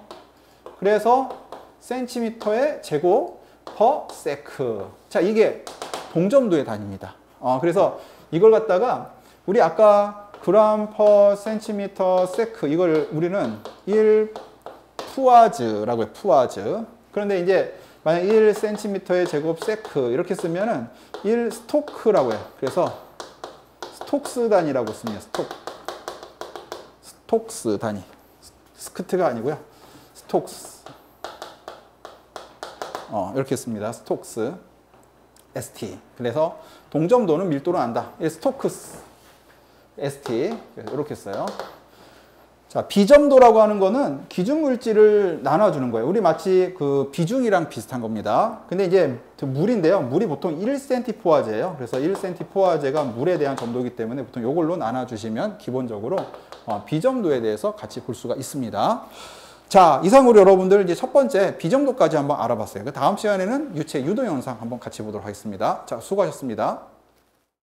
그래서 센티미터의 제곱 퍼 세크. 자, 이게 동점도의 단위입니다. 그래서 이걸 갖다가 우리 아까 그램 퍼 센티미터 세크 이걸 우리는 1 푸아즈라고 해요. 푸아즈. 그런데 이제 만약 1cm의 제곱 세크 이렇게 쓰면은 1 스토크라고 해요. 그래서 스톡스 단위라고 씁니다. 스톡스 단위. 스크트가 아니고요. 스톡스. 이렇게 씁니다. 스톡스. ST. 그래서 동점도는 밀도로 난다. 스토크스. ST. 이렇게 써요. 자, 비점도라고 하는 거는 기준 물질을 나눠주는 거예요. 우리 마치 그 비중이랑 비슷한 겁니다. 근데 이제 물인데요. 물이 보통 1cm 포화제예요. 그래서 1cm 포화제가 물에 대한 점도이기 때문에 보통 이걸로 나눠주시면 기본적으로 비점도에 대해서 같이 볼 수가 있습니다. 자, 이상으로 여러분들 이제 첫 번째 비점도까지 한번 알아봤어요. 그 다음 시간에는 유체 유도 현상 한번 같이 보도록 하겠습니다. 자, 수고하셨습니다.